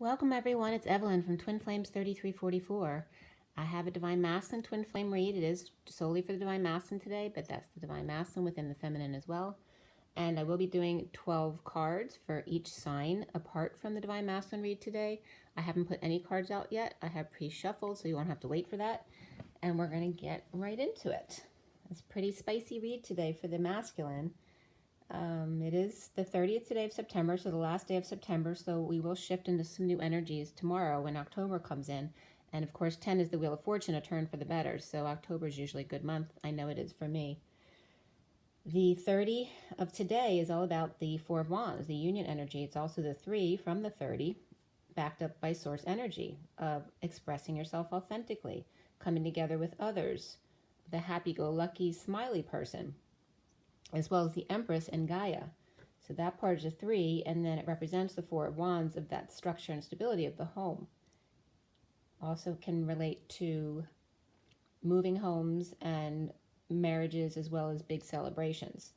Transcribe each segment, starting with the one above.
Welcome everyone, it's Evelyn from Twin Flames 3344. I have a Divine Masculine Twin Flame read. It is solely for the Divine Masculine today, but that's the Divine Masculine within the Feminine as well. And I will be doing 12 cards for each sign apart from the Divine Masculine read today. I haven't put any cards out yet. I have pre-shuffled, so you won't have to wait for that. And we're going to get right into it. It's a pretty spicy read today for the masculine. It is the 30th today of September, so the last day of September, so we will shift into some new energies tomorrow when October comes in. And of course, 10 is the Wheel of Fortune, a turn for the better, so October is usually a good month. I know it is for me. The 30 of today is all about the Four of Wands, the union energy. It's also the 3 from the 30, backed up by source energy of expressing yourself authentically, coming together with others, the happy-go-lucky, smiley person, as well as the Empress and Gaia. So that part is a 3, and then it represents the Four of Wands of that structure and stability of the home. Also can relate to moving homes and marriages as well as big celebrations.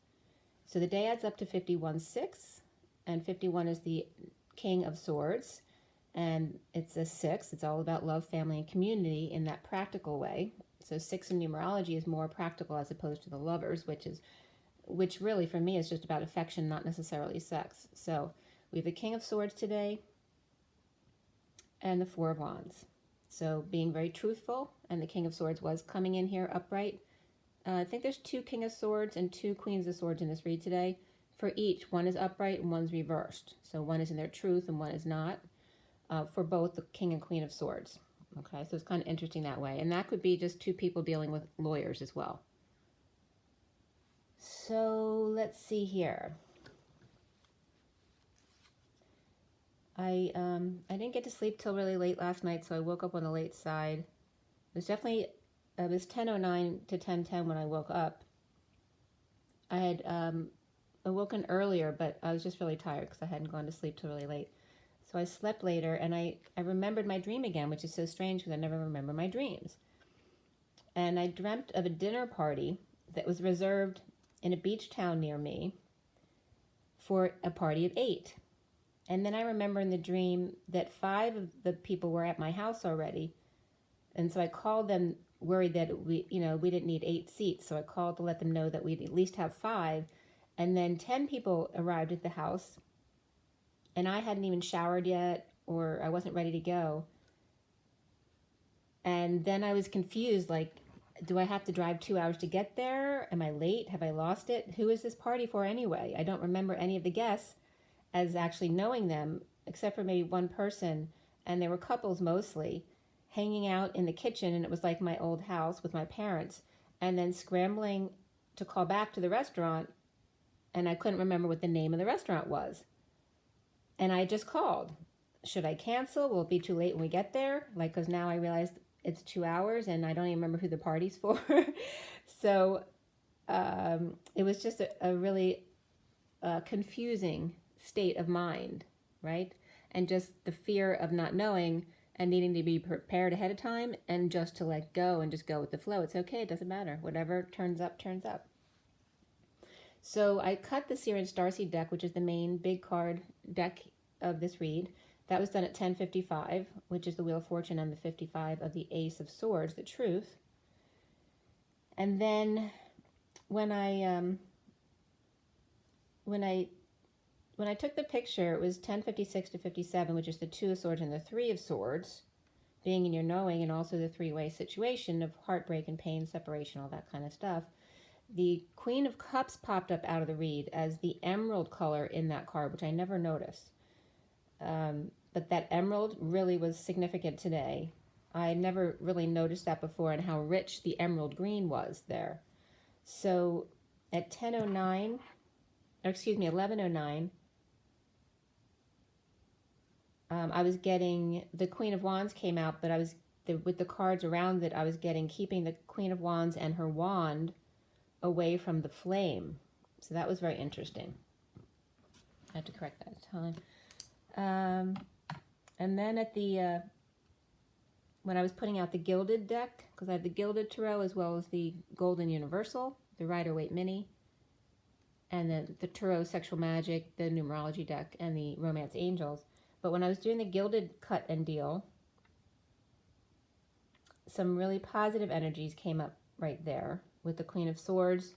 So the day adds up to 51-6, and 51 is the King of Swords, and it's a 6. It's all about love, family, and community in that practical way. So 6 in numerology is more practical as opposed to the Lovers, which really for me is just about affection, not necessarily sex. So we have the King of Swords today and the Four of Wands. So being very truthful, and the King of Swords was coming in here upright. I think there's 2 King of Swords and 2 Queens of Swords in this read today. For each, one is upright and one's reversed. So one is in their truth and one is not, for both the King and Queen of Swords. Okay, so it's kind of interesting that way. And that could be just 2 people dealing with lawyers as well. So let's see here. I didn't get to sleep till really late last night, so I woke up on the late side. It was 10:09 to 10:10 when I woke up. I had awoken earlier, but I was just really tired because I hadn't gone to sleep till really late. So I slept later, and I remembered my dream again, which is so strange because I never remember my dreams. And I dreamt of a dinner party that was reserved in a beach town near me for a party of 8. And then I remember in the dream that 5 of the people were at my house already. And so I called them, worried that we didn't need 8 seats. So I called to let them know that we'd at least have 5. And then 10 people arrived at the house. And I hadn't even showered yet, or I wasn't ready to go. And then I was confused, like, do I have to drive 2 hours to get there? Am I late? Have I lost it? Who is this party for anyway? I don't remember any of the guests as actually knowing them, except for maybe one person, and they were couples mostly, hanging out in the kitchen, and it was like my old house with my parents, and then scrambling to call back to the restaurant, and I couldn't remember what the name of the restaurant was. And I just called. Should I cancel? Will it be too late when we get there? Like, because now I realized it's 2 hours and I don't even remember who the party's for. So it was just a really confusing state of mind, right? And just the fear of not knowing and needing to be prepared ahead of time and just to let go and just go with the flow. It's okay, it doesn't matter. Whatever turns up, turns up. So I cut the Sirius Starseed deck, which is the main big card deck of this read. That was done at 10:55, which is the Wheel of Fortune, and the 55 of the Ace of Swords, the Truth. And then when I took the picture, it was 10:56 to 57, which is the 2 of Swords and the 3 of Swords, being in your knowing, and also the 3-way situation of heartbreak and pain, separation, all that kind of stuff. The Queen of Cups popped up out of the read as the emerald color in that card, which I never noticed. But that emerald really was significant today. I never really noticed that before, and how rich the emerald green was there. So at 11:09, I was getting the Queen of Wands came out, but with the cards around it, I was keeping the Queen of Wands and her wand away from the flame. So that was very interesting. I have to correct that time. And then at when I was putting out the Gilded deck, because I have the Gilded Tarot as well as the Golden Universal, the Rider-Waite Mini, and then the Tarot Sexual Magic, the Numerology deck, and the Romance Angels. But when I was doing the gilded cut and deal, some really positive energies came up right there with the Queen of Swords,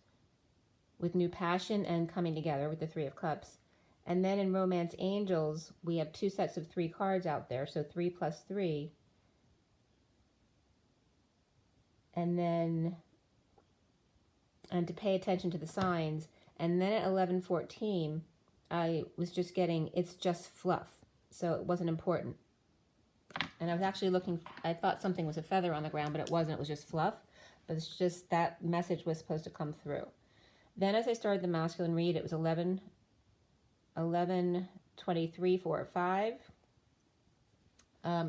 with new passion and coming together with the Three of Cups. And then in Romance Angels, we have 2 sets of 3 cards out there, so 3 plus 3. And to pay attention to the signs. And then at 11:14, I was just getting, it's just fluff. So it wasn't important. And I was actually looking, I thought something was a feather on the ground, but it wasn't. It was just fluff. But it's just that message was supposed to come through. Then as I started the masculine read, it was 11:23, 4, 5.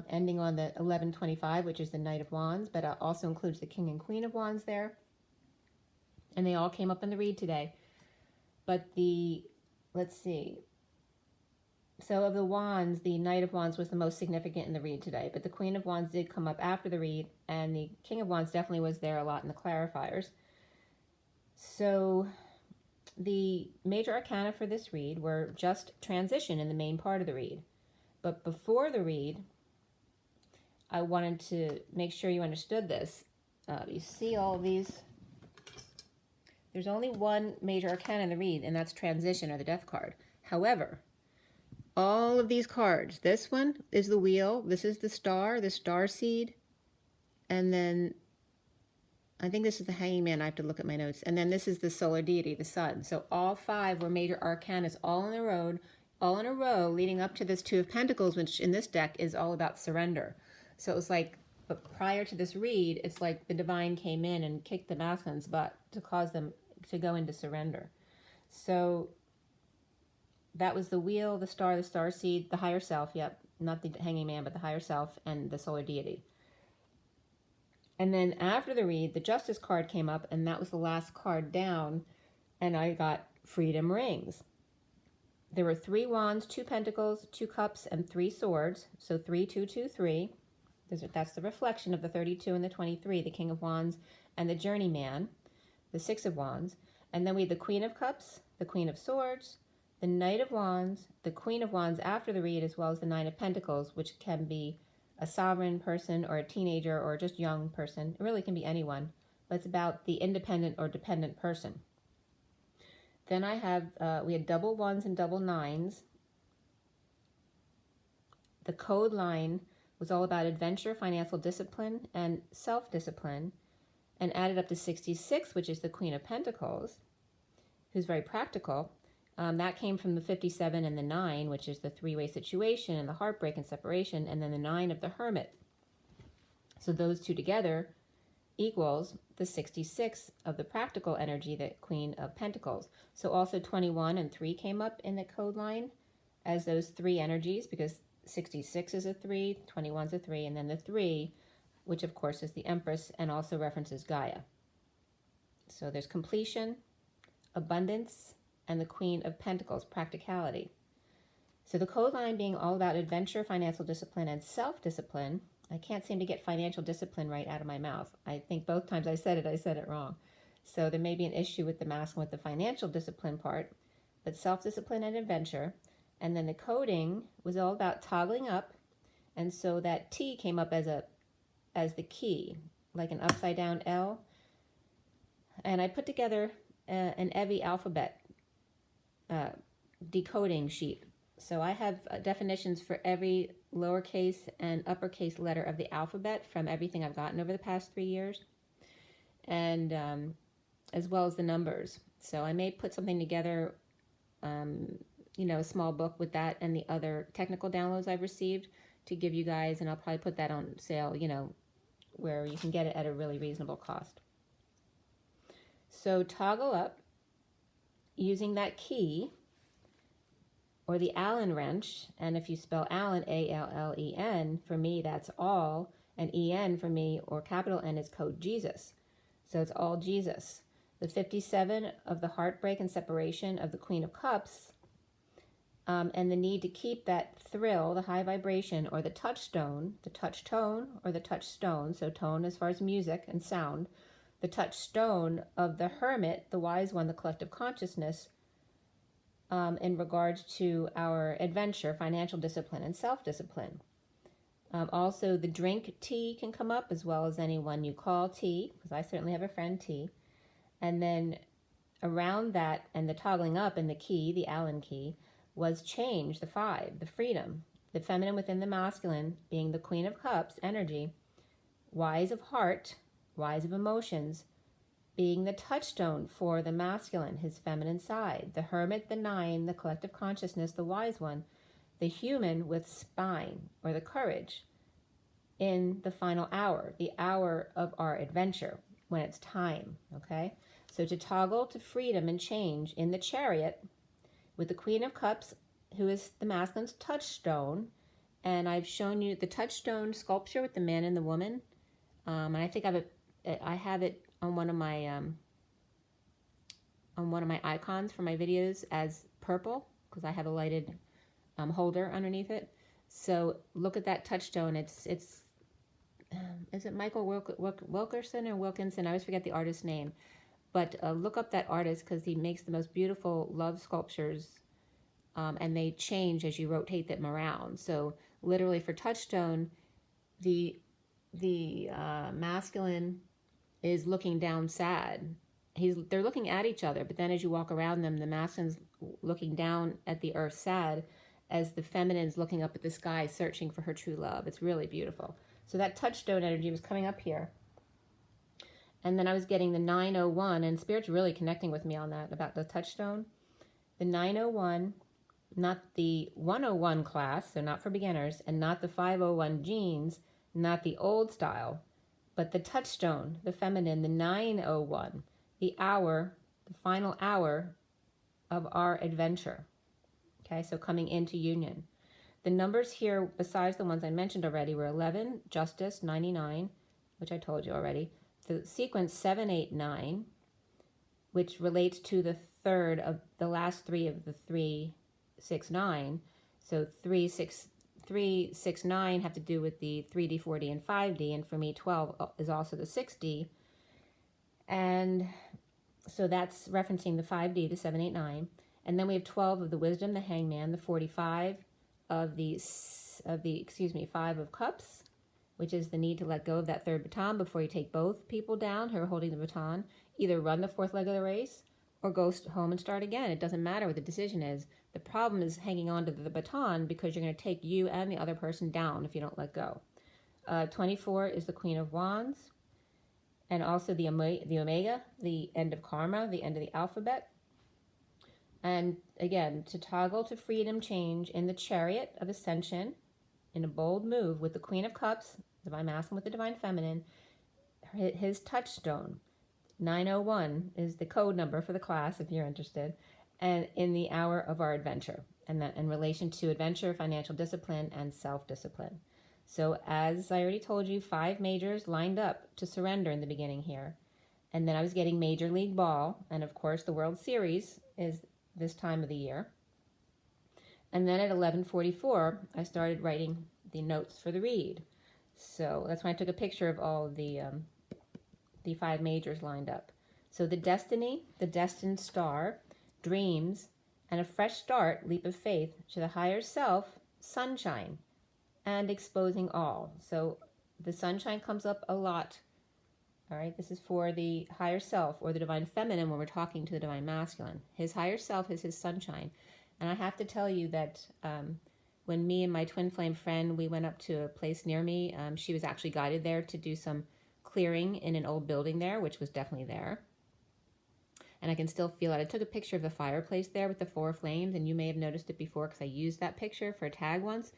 Ending on the 11:25, which is the Knight of Wands, but it also includes the King and Queen of Wands there. And they all came up in the read today. But let's see. So of the Wands, the Knight of Wands was the most significant in the read today, but the Queen of Wands did come up after the read, and the King of Wands definitely was there a lot in the clarifiers. So the major arcana for this read were just transition in the main part of the read. But before the read, I wanted to make sure you understood this. You see all of these? There's only one major arcana in the read, and that's transition, or the death card. However, all of these cards, this one is the wheel, this is the star seed, and then I think this is the Hanging Man. I have to look at my notes. And then this is the solar deity, the sun. So all 5 were major arcanas all in a row, leading up to this 2 of Pentacles, which in this deck is all about surrender. So it was like, but prior to this read, it's like the divine came in and kicked the masculine's butt to cause them to go into surrender. So that was the wheel, the star seed, the higher self, yep, not the Hanging Man, but the higher self, and the solar deity. And then after the read, the Justice card came up, and that was the last card down, and I got Freedom Rings. There were 3 Wands, 2 Pentacles, 2 Cups, and 3 Swords, so 3, 2, 2, 3. That's the reflection of the 32 and the 23, the King of Wands, and the Journeyman, the 6 of Wands. And then we had the Queen of Cups, the Queen of Swords, the Knight of Wands, the Queen of Wands after the read, as well as the 9 of Pentacles, which can be a sovereign person or a teenager or just young person. It really can be anyone, but it's about the independent or dependent person. Then I have, we had double 1s and double 9s. The code line was all about adventure, financial discipline, and self-discipline, and added up to 66, which is the Queen of Pentacles, who's very practical. That came from the 57 and the 9, which is the 3-way situation and the heartbreak and separation, and then the 9 of the Hermit. So those 2 together equals the 66 of the practical energy, the Queen of Pentacles. So also 21 and 3 came up in the code line as those 3 energies, because 66 is a 3, 21 is a 3, and then the 3, which of course is the Empress and also references Gaia. So there's completion, abundance, and the Queen of Pentacles, practicality. So the code line being all about adventure, financial discipline, and self-discipline. I can't seem to get financial discipline right out of my mouth. I think both times I said it wrong. So there may be an issue with the masculine with the financial discipline part, but self-discipline and adventure. And then the coding was all about toggling up. And so that T came up as the key, like an upside down L. And I put together an EVI alphabet decoding sheet. So I have definitions for every lowercase and uppercase letter of the alphabet from everything I've gotten over the past 3 years, and as well as the numbers. So I may put something together, a small book with that and the other technical downloads I've received to give you guys, and I'll probably put that on sale, where you can get it at a really reasonable cost. So toggle up using that key, or the Allen wrench, and if you spell Allen, A-L-L-E-N, for me that's all, and E-N for me, or capital N, is code Jesus. So it's all Jesus. The 57 of the heartbreak and separation of the Queen of Cups, and the need to keep that thrill, the high vibration, or the touchstone, the touch-tone, or the touchstone, so tone as far as music and sound, the touchstone of the Hermit, the wise one, the collective consciousness, in regards to our adventure, financial discipline, and self-discipline. Also, the drink T can come up, as well as anyone you call T, because I certainly have a friend T. And then around that, and the toggling up in the key, the Allen key, was change, the 5, the freedom, the feminine within the masculine, being the Queen of Cups energy, wise of heart, wise of emotions, being the touchstone for the masculine, his feminine side, the hermit, the 9, the collective consciousness, the wise one, the human with spine, or the courage, in the final hour, the hour of our adventure, when it's time, okay? So to toggle to freedom and change in the chariot with the Queen of Cups, who is the masculine's touchstone, and I've shown you the touchstone sculpture with the man and the woman, and I think I have it on one of my icons for my videos as purple, because I have a lighted holder underneath it. So look at that touchstone. It's is it Michael Wilkerson or Wilkinson? I always forget the artist's name. But look up that artist, because he makes the most beautiful love sculptures, and they change as you rotate them around. So literally for touchstone, the masculine is looking down sad. They're looking at each other, but then as you walk around them, the masculine's looking down at the earth sad, as the feminine's looking up at the sky searching for her true love. It's really beautiful. So that touchstone energy was coming up here. And then I was getting the 901, and Spirit's really connecting with me on that, about the touchstone. The 901, not the 101 class, so not for beginners, and not the 501 genes, not the old style, but the touchstone, the feminine, the 901, the hour, the final hour of our adventure. Okay, so coming into union. The numbers here, besides the ones I mentioned already, were 11, justice, 99, which I told you already. The sequence 789, which relates to the third of the last 3 of the 369. So 369 have to do with the 3D, 4D, and 5D, and for me 12 is also the 6D. And so that's referencing the 5D, the 789. And then we have 12 of the wisdom, the hangman, the 45 of the 5 of cups, which is the need to let go of that third baton before you take both people down who are holding the baton. Either run the 4th leg of the race or go home and start again. It doesn't matter what the decision is. The problem is hanging on to the baton, because you're going to take you and the other person down if you don't let go. 24 is the Queen of Wands, and also the Omega, the end of karma, the end of the alphabet. And again, to toggle to freedom change in the chariot of ascension, in a bold move with the Queen of Cups, divine masculine with the divine feminine, his touchstone. 901 is the code number for the class if you're interested, and in the hour of our adventure, and that in relation to adventure, financial discipline, and self-discipline. So as I already told you, 5 majors lined up to surrender in the beginning here. And then I was getting Major League Ball, and of course the World Series is this time of the year. And then at 11:44, I started writing the notes for the read. So that's when I took a picture of all of the 5 majors lined up. So the destiny, the destined star, dreams, and a fresh start, leap of faith to the higher self, sunshine, and exposing all. So the sunshine comes up a lot. All right, this is for the higher self, or the divine feminine, when we're talking to the divine masculine. His higher self is his sunshine. And I have to tell you that when me and my twin flame friend, we went up to a place near me, she was actually guided there to do some clearing in an old building there, which was definitely there. And I can still feel it. I took a picture of the fireplace there with the 4 flames, and you may have noticed it before because I used that picture for a tag once,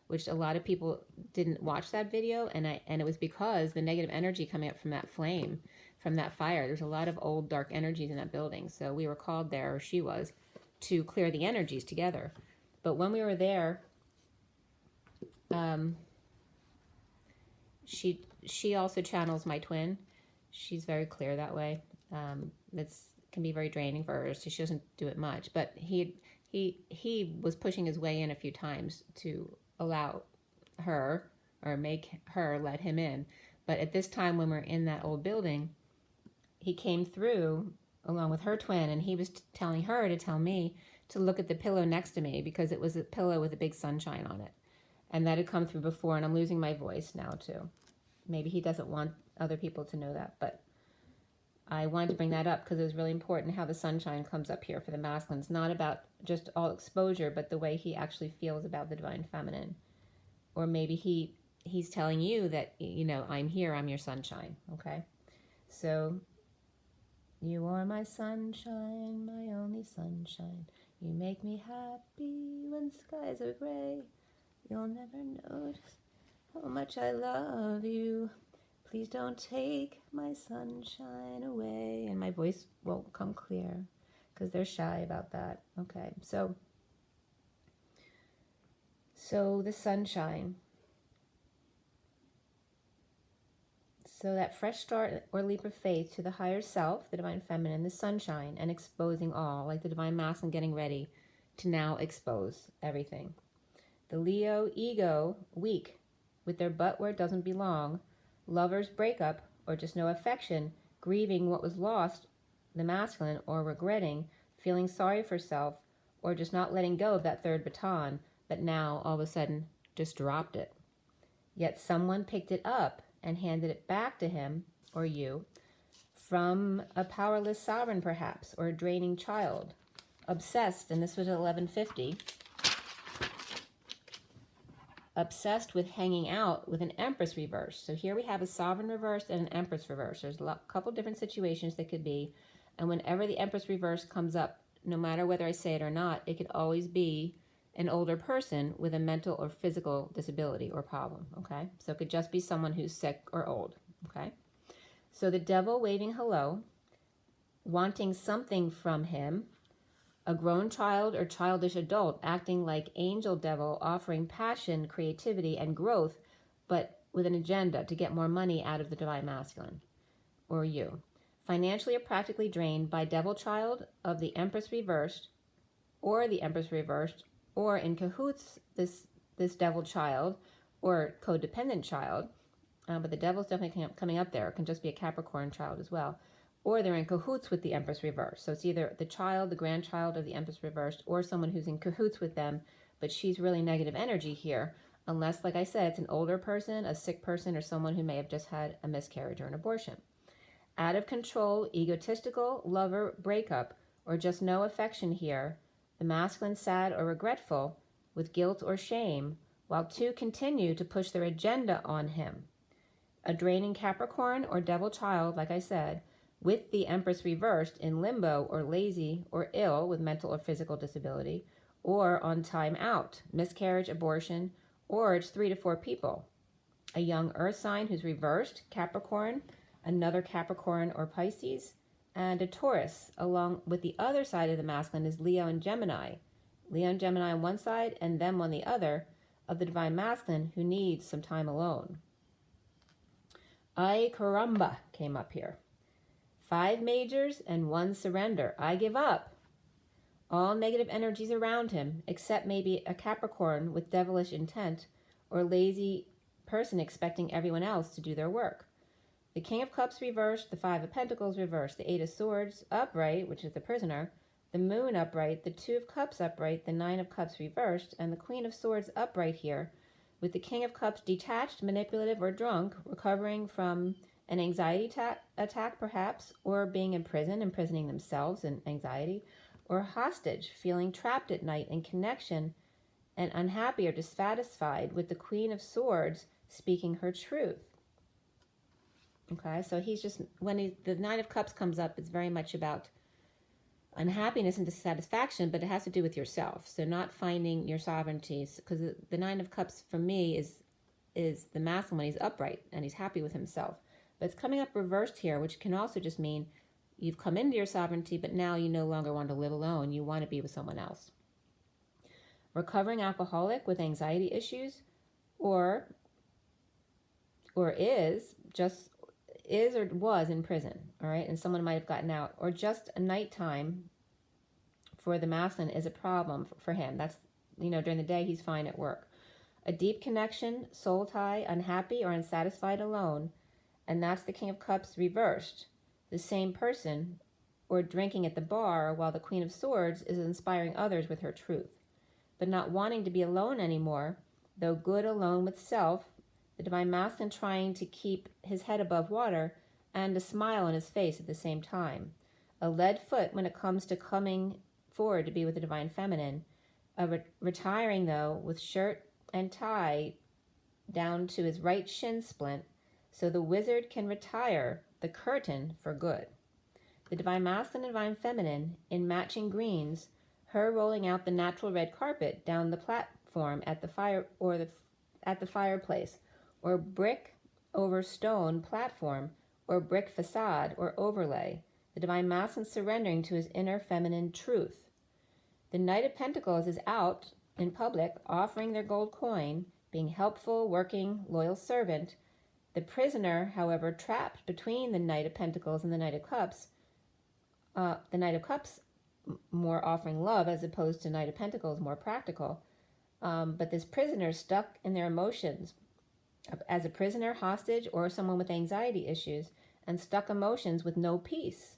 which a lot of people didn't watch that video, and it was because the negative energy coming up from that flame, from that fire, there's a lot of old dark energies in that building. So we were called there, or she was, to clear the energies together. But when we were there, she also channels my twin. She's very clear that way. It can be very draining for her, so she doesn't do it much. But he was pushing his way in a few times to allow her, or make her let him in. But at this time, when we're in that old building, he came through along with her twin, and he was telling her to tell me to look at the pillow next to me because it was a pillow with a big sunshine on it. And that had come through before, and I'm losing my voice now too. Maybe he doesn't want other people to know that, but I wanted to bring that up because it was really important how the sunshine comes up here for the masculine. It's not about just all exposure, but the way he actually feels about the divine feminine. Or maybe he's telling you that, you know, I'm here, I'm your sunshine, okay? So, you are my sunshine, my only sunshine. You make me happy when skies are gray. You'll never notice how much I love you. Please don't take my sunshine away. And my voice won't come clear because they're shy about that. Okay, so the sunshine. So that fresh start or leap of faith to the higher self, the divine feminine, the sunshine, and exposing all, like the divine masculine getting ready to now expose everything. The Leo ego, weak, with their butt where it doesn't belong, lovers breakup, or just no affection, grieving what was lost, the masculine, or regretting, feeling sorry for self, or just not letting go of that third baton, but now all of a sudden just dropped it. Yet someone picked it up and handed it back to him, or you, from a powerless sovereign perhaps, or a draining child. Obsessed, and this was at 1150, obsessed with hanging out with an empress reverse. So here we have a sovereign reverse and an empress reverse. There's a couple different situations that could be, and whenever the empress reverse comes up, no matter whether I say it or not, it could always be an older person with a mental or physical disability or problem, okay? So it could just be someone who's sick or old, okay? So the devil waving hello, wanting something from him, a grown child or childish adult acting like angel devil, offering passion, creativity, and growth, but with an agenda to get more money out of the divine masculine, or you. Financially or practically drained by devil child of the empress reversed, or the empress reversed, or in cahoots, this devil child, or codependent child, but the devil's definitely coming up there. It can just be a Capricorn child as well. Or they're in cahoots with the empress reversed. So it's either the child, the grandchild of the empress reversed, or someone who's in cahoots with them, but she's really negative energy here, unless, like I said, it's an older person, a sick person, or someone who may have just had a miscarriage or an abortion. Out of control, egotistical, lover, breakup, or just no affection here, the masculine sad or regretful, with guilt or shame, while two continue to push their agenda on him. A draining Capricorn or devil child, like I said, with the empress reversed in limbo or lazy or ill with mental or physical disability, or on time out, miscarriage, abortion, or it's 3 to 4 people. A young earth sign who's reversed, Capricorn, another Capricorn or Pisces, and a Taurus, along with the other side of the masculine is Leo and Gemini. Leo and Gemini on one side and them on the other of the divine masculine who needs some time alone. Ay caramba came up here. 5 majors and 1 surrender. I give up. All negative energies around him, except maybe a Capricorn with devilish intent or lazy person expecting everyone else to do their work. The King of Cups reversed, the 5 of Pentacles reversed, the 8 of Swords upright, which is the prisoner, the Moon upright, the 2 of Cups upright, the 9 of Cups reversed, and the Queen of Swords upright here, with the King of Cups detached, manipulative, or drunk, recovering from an anxiety attack perhaps, or being in prison, imprisoning themselves in anxiety, or hostage, feeling trapped at night in connection and unhappy or dissatisfied with the Queen of Swords speaking her truth. Okay, so he's just, when the 9 of Cups comes up, it's very much about unhappiness and dissatisfaction, but it has to do with yourself. So not finding your sovereignty, because the 9 of Cups for me is the masculine when he's upright and he's happy with himself. But it's coming up reversed here, which can also just mean you've come into your sovereignty, but now you no longer want to live alone. You want to be with someone else. Recovering alcoholic with anxiety issues, or is or was in prison, all right, and someone might have gotten out, or just a nighttime for the masculine is a problem for him. That's, during the day he's fine at work. A deep connection, soul tie, unhappy or unsatisfied alone, and that's the King of Cups reversed. The same person or drinking at the bar, while the Queen of Swords is inspiring others with her truth. But not wanting to be alone anymore, though good alone with self, the Divine Masculine trying to keep his head above water and a smile on his face at the same time. A lead foot when it comes to coming forward to be with the Divine Feminine. Retiring, though, with shirt and tie down to his right shin splint, so the wizard can retire the curtain for good. The Divine Masculine and Divine Feminine in matching greens, her rolling out the natural red carpet down the platform at the fireplace, or brick over stone platform, or brick facade or overlay. The Divine Masculine surrendering to his inner feminine truth. The Knight of Pentacles is out in public, offering their gold coin, being helpful, working, loyal servant. The prisoner, however, trapped between the Knight of Pentacles and the Knight of Cups, more offering love as opposed to Knight of Pentacles, more practical. But this prisoner stuck in their emotions as a prisoner, hostage, or someone with anxiety issues, and stuck emotions with no peace.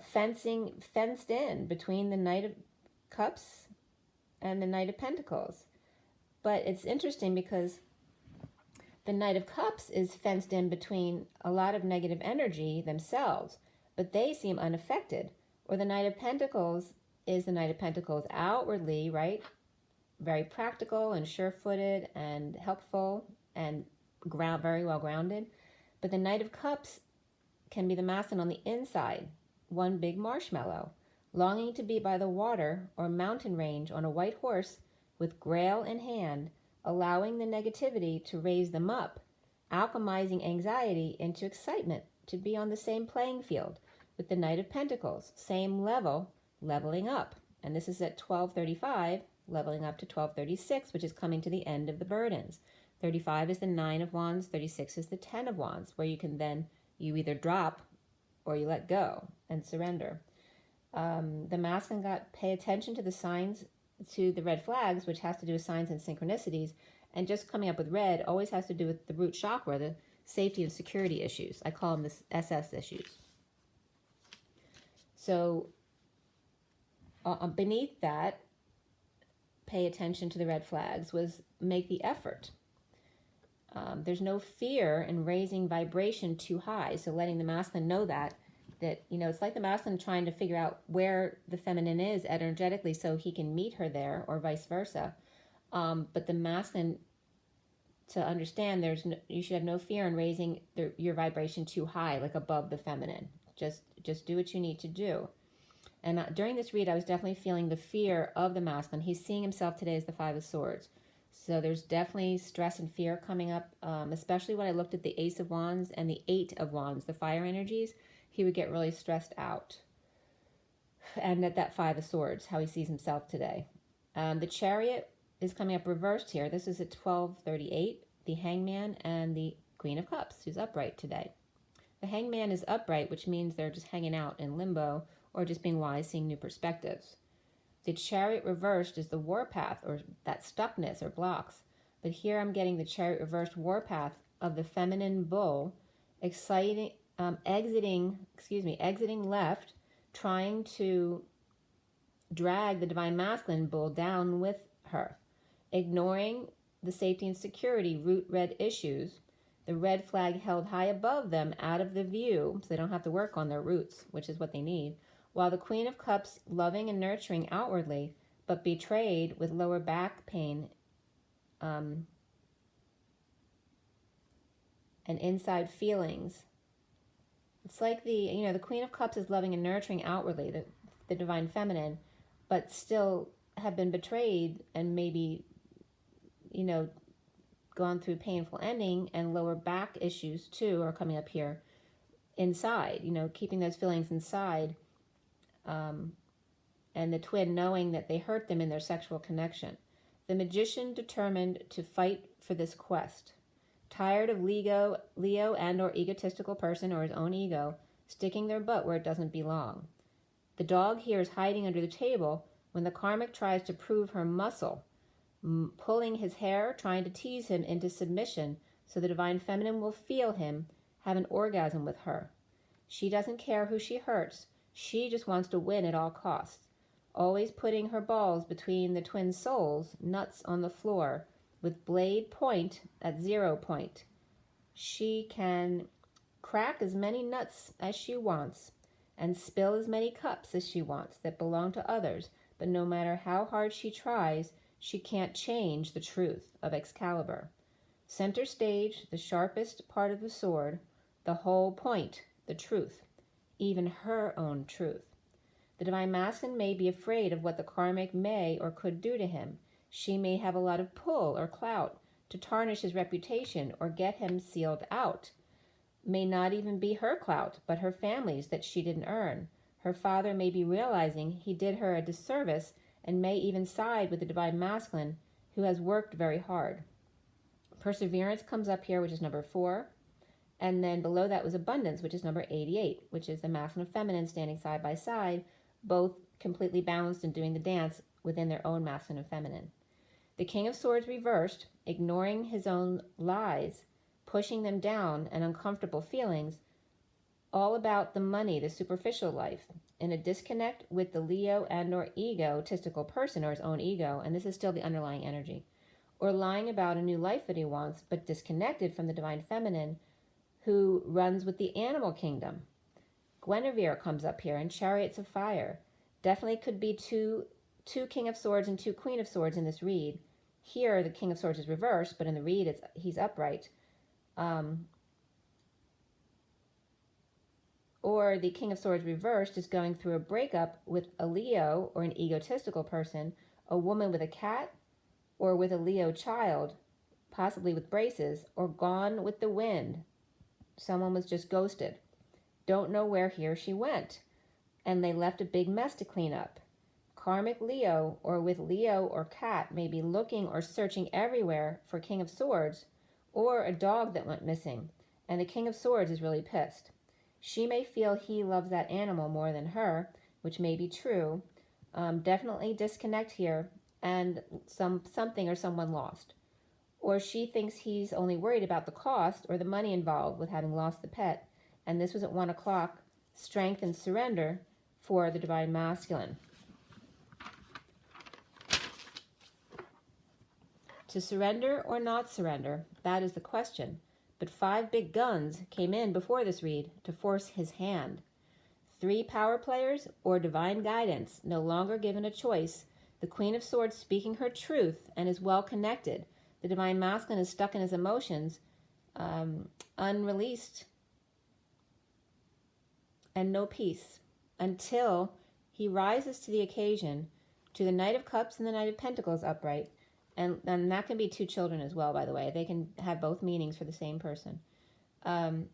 Fenced in between the Knight of Cups and the Knight of Pentacles. But it's interesting because the Knight of Cups is fenced in between a lot of negative energy themselves, but they seem unaffected. Or the Knight of Pentacles is the Knight of Pentacles outwardly, right? Very practical and sure-footed and helpful and very well grounded. But the Knight of Cups can be the masculine on the inside, one big marshmallow, longing to be by the water or mountain range on a white horse with grail in hand, allowing the negativity to raise them up, alchemizing anxiety into excitement to be on the same playing field with the Knight of Pentacles, same level, leveling up. And this is at 1235, leveling up to 1236, which is coming to the end of the burdens. 35 is the 9 of Wands, 36 is the 10 of Wands, where you can then, you either drop or you let go and surrender. The masculine got pay attention to the signs, to the red flags, which has to do with signs and synchronicities, and just coming up with red always has to do with the root chakra, the safety and security issues. I call them the SS issues. So beneath that, pay attention to the red flags, was make the effort. There's no fear in raising vibration too high, so letting the masculine know that, it's like the masculine trying to figure out where the feminine is energetically so he can meet her there, or vice versa. But the masculine, to understand, you should have no fear in raising your vibration too high, like above the feminine. Just do what you need to do. And during this read, I was definitely feeling the fear of the masculine. He's seeing himself today as the Five of Swords. So there's definitely stress and fear coming up, especially when I looked at the Ace of Wands and the Eight of Wands, the fire energies. He would get really stressed out. And at that Five of Swords, how he sees himself today. The Chariot is coming up reversed here. This is at 1238, the Hangman and the Queen of Cups, who's upright today. The Hangman is upright, which means they're just hanging out in limbo or just being wise, seeing new perspectives. The Chariot reversed is the warpath, or that stuckness or blocks. But here I'm getting the Chariot reversed warpath of the feminine bull, exiting left, trying to drag the Divine Masculine bull down with her, ignoring the safety and security root red issues, the red flag held high above them out of the view, so they don't have to work on their roots, which is what they need, while the Queen of Cups loving and nurturing outwardly, but betrayed with lower back pain and inside feelings. It's like the Queen of Cups is loving and nurturing outwardly, the Divine Feminine, but still have been betrayed and maybe, gone through painful ending, and lower back issues too are coming up here inside, keeping those feelings inside, and the twin knowing that they hurt them in their sexual connection. The Magician determined to fight for this quest. Tired of Leo and or egotistical person or his own ego sticking their butt where it doesn't belong. The dog here is hiding under the table when the karmic tries to prove her muscle, pulling his hair, trying to tease him into submission so the Divine Feminine will feel him, have an orgasm with her. She doesn't care who she hurts, She just wants to win at all costs, always putting her balls between the twin souls, nuts on the floor, with blade point at 0 point. She can crack as many nuts as she wants and spill as many cups as she wants that belong to others, but no matter how hard she tries, she can't change the truth of Excalibur. Center stage, the sharpest part of the sword, the whole point, the truth, even her own truth. The Divine Masculine may be afraid of what the karmic may or could do to him. She may have a lot of pull or clout to tarnish his reputation or get him sealed out. May not even be her clout, but her family's that she didn't earn. Her father may be realizing he did her a disservice and may even side with the Divine Masculine, who has worked very hard. Perseverance comes up here, which is number 4. And then below that was abundance, which is number 88, which is the masculine and feminine standing side by side, both completely balanced and doing the dance within their own masculine and feminine. The King of Swords reversed, ignoring his own lies, pushing them down and uncomfortable feelings, all about the money, the superficial life, in a disconnect with the Leo and or egotistical person or his own ego, and this is still the underlying energy, or lying about a new life that he wants, but disconnected from the Divine Feminine, who runs with the animal kingdom. Guinevere comes up here in Chariots of Fire. Definitely could be two King of Swords and 2 Queen of Swords in this read. Here, the King of Swords is reversed, but in the read, he's upright. Or the King of Swords reversed is going through a breakup with a Leo or an egotistical person, a woman with a cat, or with a Leo child, possibly with braces, or gone with the wind. Someone was just ghosted. Don't know where he or she went, and they left a big mess to clean up. Karmic Leo, or with Leo or cat, may be looking or searching everywhere for King of Swords, or a dog that went missing, and the King of Swords is really pissed. She may feel he loves that animal more than her, which may be true. Definitely disconnect here, and something or someone lost. Or she thinks he's only worried about the cost or the money involved with having lost the pet, and this was at 1 o'clock, strength and surrender for the Divine Masculine. To surrender or not surrender, that is the question. But 5 big guns came in before this read to force his hand. 3 power players or divine guidance, no longer given a choice. The Queen of Swords speaking her truth and is well connected. The Divine Masculine is stuck in his emotions, unreleased, and no peace until he rises to the occasion, to the Knight of Cups and the Knight of Pentacles upright. And that can be 2 children as well, by the way. They can have both meanings for the same person. But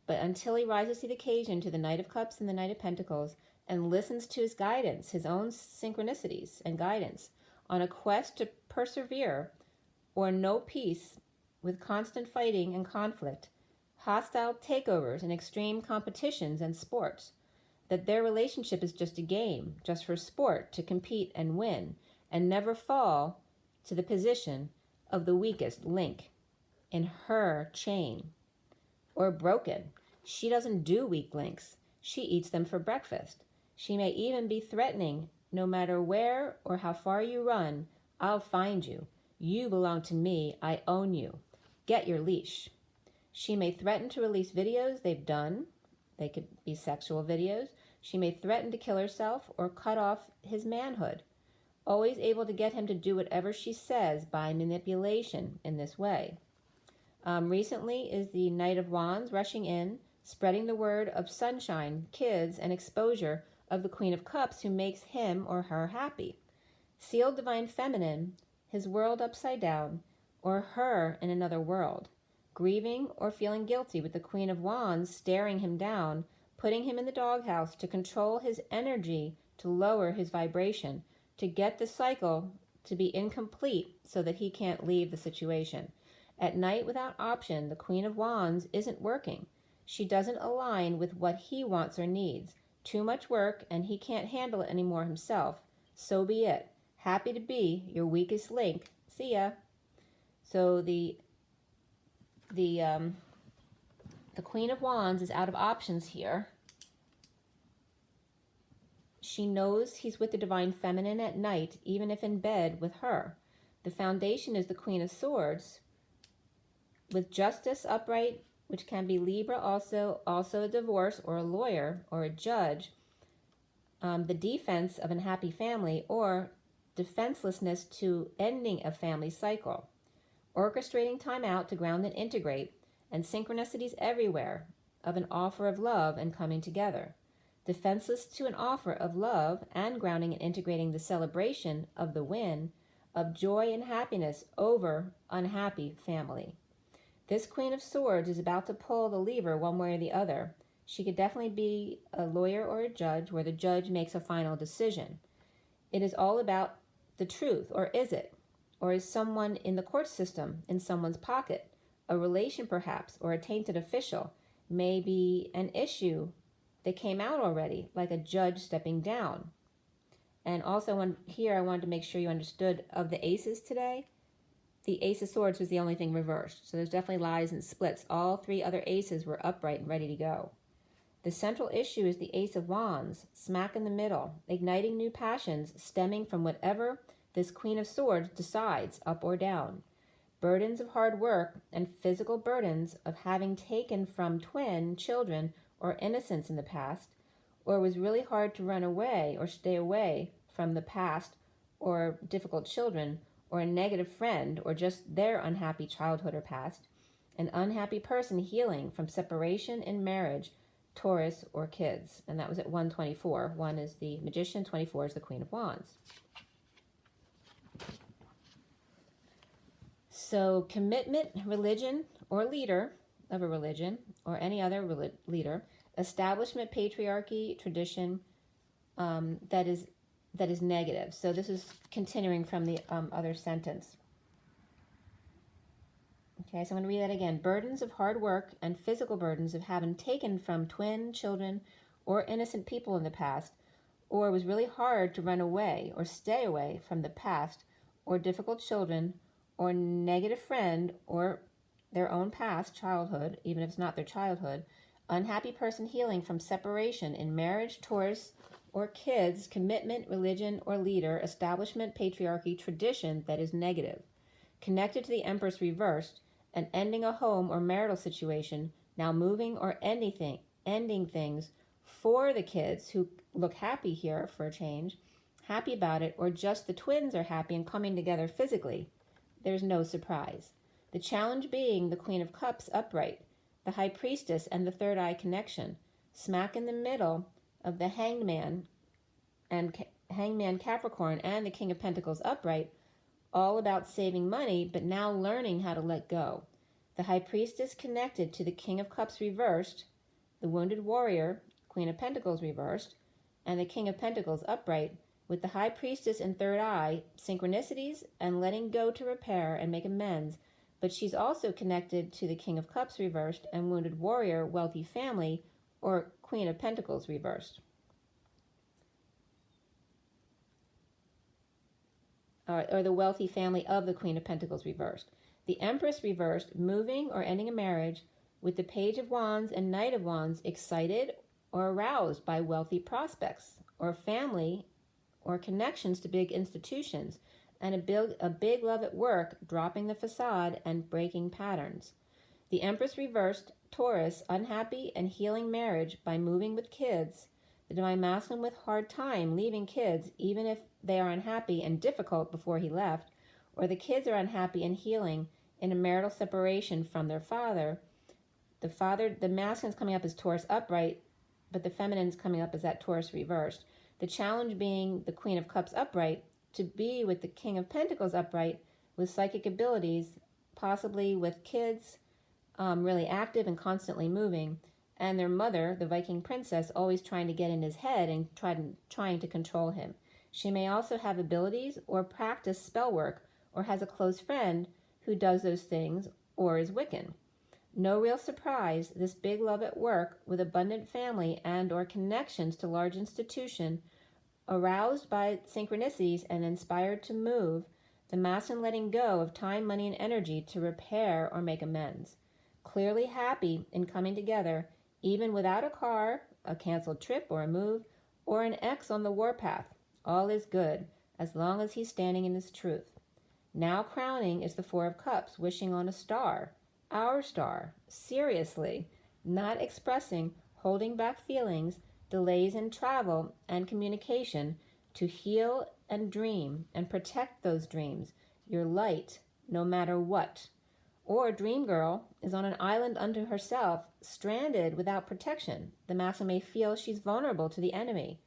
until he rises to the occasion, to the Knight of Cups and the Knight of Pentacles, and listens to his guidance, his own synchronicities and guidance, on a quest to persevere or no peace with constant fighting and conflict, hostile takeovers and extreme competitions and sports, that their relationship is just a game, just for sport, to compete and win, and never fall to the position of the weakest link in her chain, or broken. She doesn't do weak links. She eats them for breakfast. She may even be threatening, no matter where or how far you run, I'll find you. You belong to me. I own you. Get your leash. She may threaten to release videos they've done. They could be sexual videos. She may threaten to kill herself or cut off his manhood. Always able to get him to do whatever she says by manipulation in this way. Recently is the Knight of Wands rushing in, spreading the word of sunshine, kids, and exposure of the Queen of Cups, who makes him or her happy. Sealed Divine Feminine, his world upside down, or her in another world. Grieving or feeling guilty with the Queen of Wands staring him down, putting him in the doghouse to control his energy, to lower his vibration, to get the cycle to be incomplete so that he can't leave the situation. At night without option, the Queen of Wands isn't working. She doesn't align with what he wants or needs. Too much work and he can't handle it anymore himself. So be it. Happy to be your weakest link. See ya. So the Queen of Wands is out of options here. She knows he's with the Divine Feminine at night, even if in bed with her. The foundation is the Queen of Swords, with Justice upright, which can be Libra, also a divorce or a lawyer or a judge, the defense of an unhappy family, or defenselessness to ending a family cycle. Orchestrating time out to ground and integrate, and synchronicities everywhere of an offer of love and coming together. Defenseless to an offer of love and grounding and integrating the celebration of the win of joy and happiness over unhappy family. This Queen of Swords is about to pull the lever one way or the other. She could definitely be a lawyer or a judge, where the judge makes a final decision. It is all about the truth, or is it? Or is someone in the court system in someone's pocket? A relation perhaps, or a tainted official, may be an issue that came out already, like a judge stepping down. And also here I wanted to make sure you understood, of the aces today, the Ace of Swords was the only thing reversed. So there's definitely lies and splits. All three other aces were upright and ready to go. The central issue is the Ace of Wands, smack in the middle, igniting new passions stemming from whatever this Queen of Swords decides, up or down. Burdens of hard work and physical burdens of having taken from twin children or innocence in the past, or was really hard to run away or stay away from the past, or difficult children, or a negative friend, or just their unhappy childhood or past. An unhappy person healing from separation in marriage, Taurus, or kids. And that was at 124. 1 is the Magician, 24 is the Queen of Wands. So commitment, religion, or leader of a religion, or any other leader, establishment, patriarchy, tradition, that is negative. So this is continuing from the other sentence. Okay, so I'm going to read that again. Burdens of hard work and physical burdens of having taken from twin children or innocent people in the past, or it was really hard to run away or stay away from the past, or difficult children, or negative friend, or their own past childhood, even if it's not their childhood. Unhappy person healing from separation in marriage, Taurus, or kids, commitment, religion, or leader, establishment, patriarchy, tradition that is negative. Connected to the Empress reversed, and ending a home or marital situation, now moving or ending things for the kids who look happy here for a change, happy about it, or just the twins are happy and coming together physically. There's no surprise. The challenge being the Queen of Cups upright, the High Priestess and the third eye connection, smack in the middle of the Hangman and Hangman Capricorn and the King of Pentacles upright, all about saving money, but now learning how to let go. The High Priestess connected to the King of Cups reversed, the Wounded Warrior, Queen of Pentacles reversed, and the King of Pentacles upright, with the High Priestess and third eye, synchronicities and letting go to repair and make amends. But she's also connected to the King of Cups reversed and Wounded Warrior, wealthy family, or Queen of Pentacles reversed. Or the wealthy family of the Queen of Pentacles reversed. The Empress reversed, moving or ending a marriage, with the Page of Wands and Knight of Wands excited or aroused by wealthy prospects, or family, or connections to big institutions, and a big love at work, dropping the facade and breaking patterns. The Empress reversed, Taurus, unhappy and healing marriage by moving with kids. The Divine Masculine with hard time leaving kids, even if they are unhappy and difficult before he left, or the kids are unhappy and healing in a marital separation from their father. The masculine is coming up as Taurus upright, but the feminine is coming up as that Taurus reversed. The challenge being the Queen of Cups upright, to be with the King of Pentacles upright with psychic abilities, possibly with kids really active and constantly moving, and their mother, the Viking princess, always trying to get in his head and trying to control him. She may also have abilities or practice spell work, or has a close friend who does those things, or is Wiccan. No real surprise, this big love at work with abundant family and or connections to large institution, aroused by synchronicities and inspired to move, the masculine letting go of time, money, and energy to repair or make amends. Clearly happy in coming together, even without a car, a canceled trip, or a move, or an X on the warpath. All is good, as long as he's standing in his truth. Now crowning is the Four of Cups, wishing on a star, our star, seriously, not expressing, holding back feelings, delays in travel and communication, to heal and dream and protect those dreams, your light, no matter what. Or Dream Girl is on an island unto herself, stranded without protection. The masculine may feel she's vulnerable to the enemy.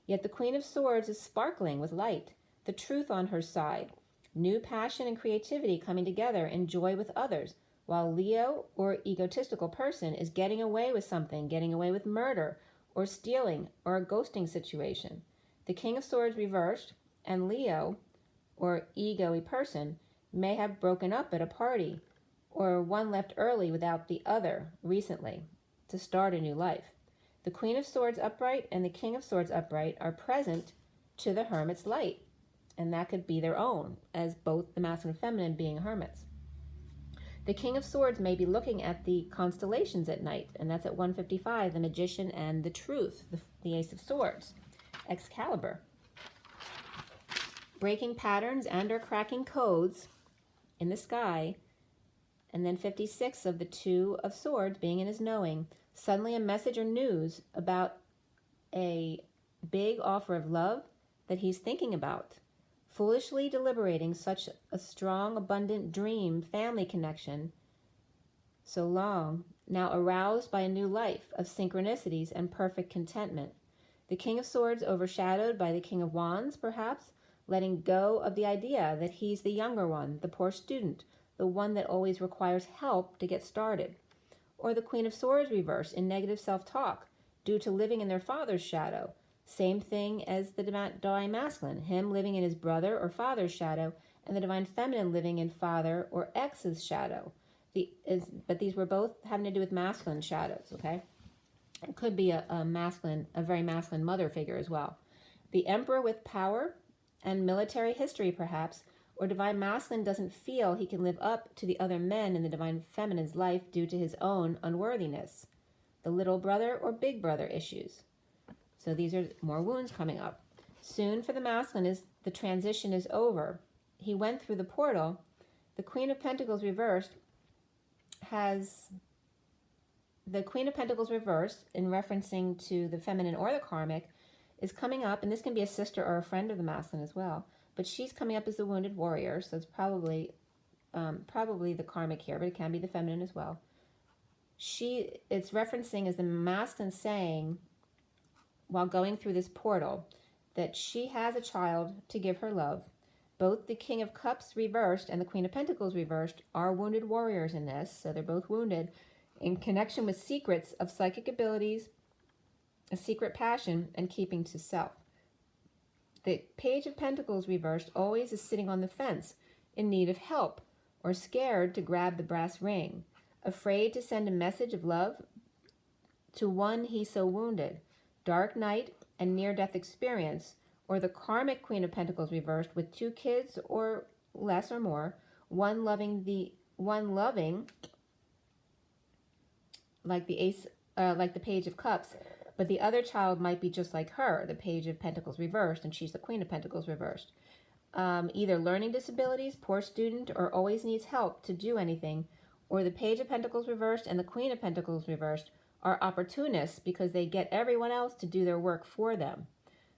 Yet the Queen of Swords is sparkling with light, the truth on her side, new passion and creativity coming together in joy with others, while Leo, or egotistical person, is getting away with something, getting away with murder, or stealing, or a ghosting situation. The King of Swords reversed, and Leo, or ego-y person, may have broken up at a party, or one left early without the other recently, to start a new life. The Queen of Swords upright and the King of Swords upright are present to the Hermit's light, and that could be their own, as both the masculine and feminine being hermits. The King of Swords may be looking at the constellations at night, and that's at 155, the Magician and the Truth, the Ace of Swords. Excalibur. Breaking patterns and or cracking codes in the sky. And then 56 of the Two of Swords being in his knowing. Suddenly a message or news about a big offer of love that he's thinking about. Foolishly deliberating such a strong, abundant dream, family connection, so long, now aroused by a new life of synchronicities and perfect contentment. The King of Swords overshadowed by the King of Wands, perhaps, letting go of the idea that he's the younger one, the poor student, the one that always requires help to get started. Or the Queen of Swords reverse in negative self-talk due to living in their father's shadow. Same thing as the Divine Masculine, him living in his brother or father's shadow, and the Divine Feminine living in father or ex's shadow. But these were both having to do with masculine shadows, okay? It could be a very masculine mother figure as well. The Emperor with power and military history, perhaps, or Divine Masculine doesn't feel he can live up to the other men in the Divine Feminine's life due to his own unworthiness. The little brother or big brother issues. So these are more wounds coming up. Soon for the masculine, the transition is over. He went through the portal. The Queen of Pentacles reversed the Queen of Pentacles reversed, in referencing to the feminine or the karmic, is coming up, and this can be a sister or a friend of the masculine as well, but she's coming up as the wounded warrior, so it's probably the karmic here, but it can be the feminine as well. It's referencing as the masculine saying, while going through this portal, that she has a child to give her love. Both the King of Cups reversed and the Queen of Pentacles reversed are wounded warriors in this, so they're both wounded, in connection with secrets of psychic abilities, a secret passion, and keeping to self. The Page of Pentacles reversed always is sitting on the fence, in need of help, or scared to grab the brass ring, afraid to send a message of love to one he so wounded. Dark night and near-death experience, or the karmic Queen of Pentacles reversed with 2 kids or less or more, one loving like the Page of Cups, but the other child might be just like her, the Page of Pentacles reversed, and she's the Queen of Pentacles reversed. Either learning disabilities, poor student, or always needs help to do anything, or the Page of Pentacles reversed and the Queen of Pentacles reversed are opportunists because they get everyone else to do their work for them.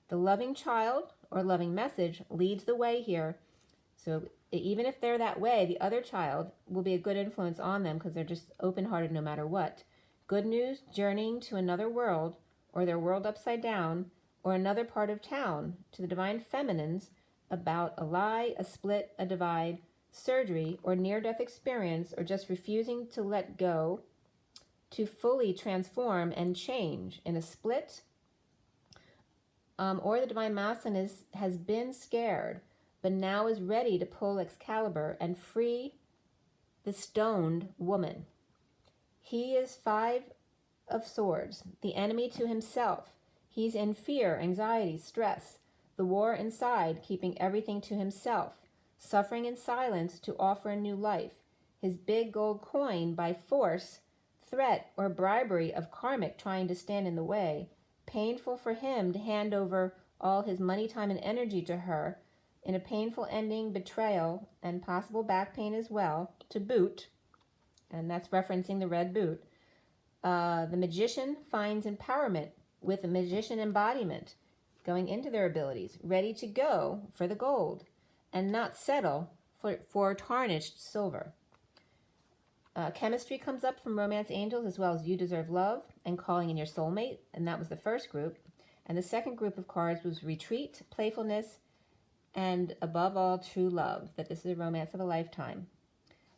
The loving child or loving message leads the way here. So even if they're that way, the other child will be a good influence on them because they're just open-hearted no matter what. Good news, journeying to another world, or their world upside down, or another part of town, to the Divine Feminines about a lie, a split, a divide, surgery, or near-death experience, or just refusing to let go, to fully transform and change in a split, or the Divine Masculine has been scared, but now is ready to pull Excalibur and free the stoned woman. He is 5 of Swords, the enemy to himself. He's in fear, anxiety, stress, the war inside, keeping everything to himself, suffering in silence to offer a new life. His big gold coin by force, threat, or bribery of karmic trying to stand in the way, painful for him to hand over all his money, time, and energy to her, in a painful ending, betrayal, and possible back pain as well, to boot, and that's referencing the red boot. The magician finds empowerment with a magician embodiment, going into their abilities, ready to go for the gold, and not settle for tarnished silver. Chemistry comes up from romance angels, as well as you deserve love and calling in your soulmate, and that was the first group. And the second group of cards was retreat, playfulness, and above all, true love, that this is a romance of a lifetime.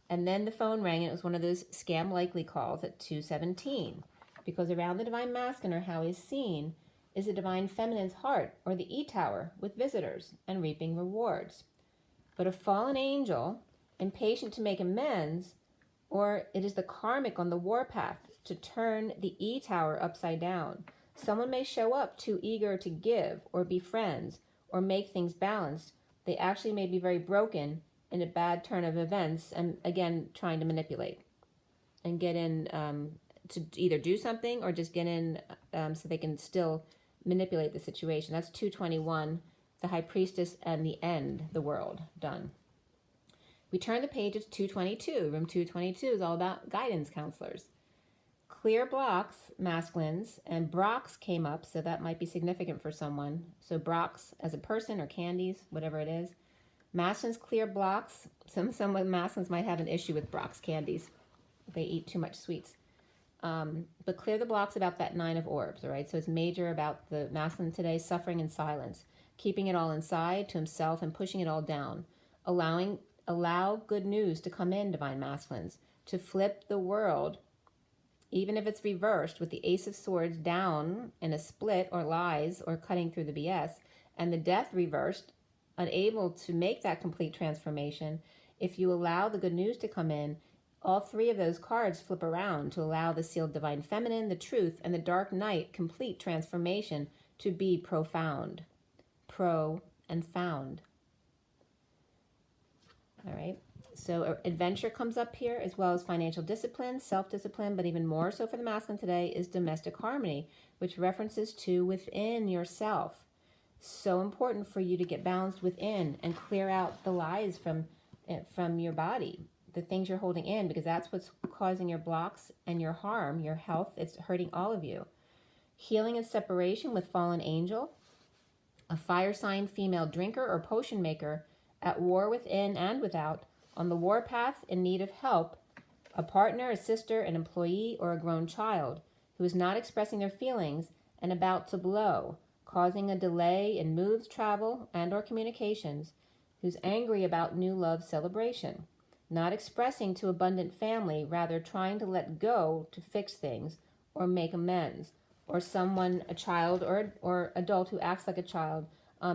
And then the phone rang, and it was one of those scam likely calls at 2:17, because around the divine masculine, or how he's seen, is the divine feminine's heart, or the E-tower, with visitors and reaping rewards. But a fallen angel, impatient to make amends, or it is the karmic on the warpath to turn the E-tower upside down. Someone may show up too eager to give or be friends or make things balanced. They actually may be very broken in a bad turn of events, and again, trying to manipulate and get in to either do something or just get in so they can still manipulate the situation. That's 221, the High Priestess and the end, the world, done. We turn the page to 222. Room 222 is all about guidance counselors. Clear blocks, masculines, and Brock's came up, so that might be significant for someone. So Brock's as a person or candies, whatever it is. Masculines, clear blocks. Some masculines might have an issue with Brock's candies. They eat too much sweets. But clear the blocks about that 9 of orbs, all right? So it's major about the masculine today, suffering in silence, keeping it all inside to himself and pushing it all down. Allow good news to come in, divine masculines, to flip the world, even if it's reversed with the Ace of Swords down in a split or lies or cutting through the BS, and the Death reversed, unable to make that complete transformation. If you allow the good news to come in, all 3 of those cards flip around to allow the sealed divine feminine, the truth, and the dark night complete transformation to be profound. Pro and found. All right. So adventure comes up here, as well as financial discipline, self-discipline, but even more so for the masculine today is domestic harmony, which references to within yourself. So important for you to get balanced within and clear out the lies from your body, the things you're holding in, because that's what's causing your blocks and your harm, your health. It's hurting all of you. Healing and separation with fallen angel, a fire sign female drinker or potion maker at war within and without, on the warpath in need of help, a partner, a sister, an employee, or a grown child who is not expressing their feelings and about to blow, causing a delay in moves, travel, and or communications, who's angry about new love celebration, not expressing to abundant family, rather trying to let go to fix things or make amends, or someone, a child or adult who acts like a child,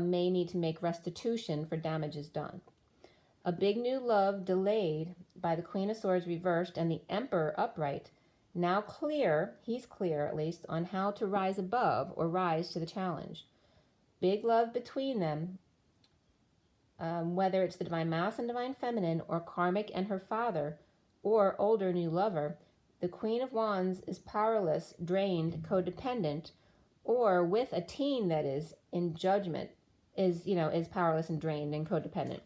may need to make restitution for damages done. A big new love delayed by the Queen of Swords reversed and the Emperor upright, now clear, he's clear at least, on how to rise above or rise to the challenge. Big love between them, whether it's the divine masculine and divine feminine, or karmic and her father, or older new lover. The Queen of Wands is powerless, drained, codependent, or with a teen that is in judgment, is powerless and drained and codependent.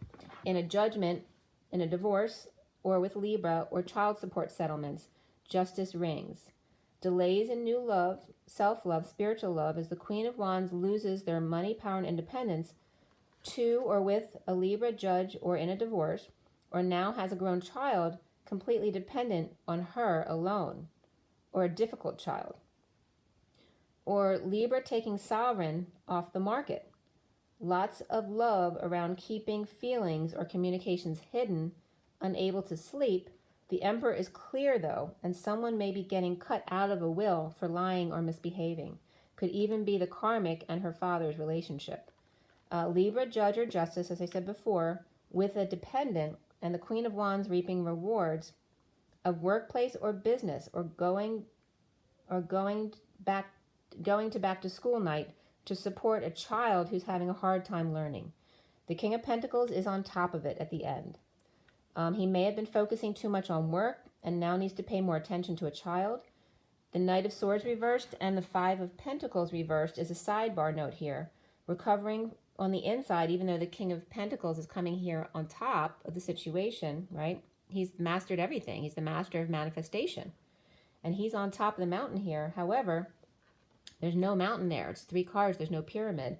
In a judgment, in a divorce, or with Libra or child support settlements, justice rings. Delays in new love, self-love, spiritual love, as the Queen of Wands loses their money, power, and independence to or with a Libra judge, or in a divorce, or now has a grown child completely dependent on her alone, or a difficult child. Or Libra taking sovereign off the market. Lots of love around keeping feelings or communications hidden, unable to sleep. The Emperor is clear though, and someone may be getting cut out of a will for lying or misbehaving. Could even be the karmic and her father's relationship. Libra, judge or justice, as I said before, with a dependent, and the Queen of Wands reaping rewards of workplace or business, or going to back to school night to support a child who's having a hard time learning. The King of Pentacles is on top of it at the end. He may have been focusing too much on work and now needs to pay more attention to a child. The Knight of Swords reversed and the Five of Pentacles reversed is a sidebar note here. Recovering on the inside, even though the King of Pentacles is coming here on top of the situation, right? He's mastered everything. He's the master of manifestation. And he's on top of the mountain here. However, there's no mountain there. It's 3 cards. There's no pyramid.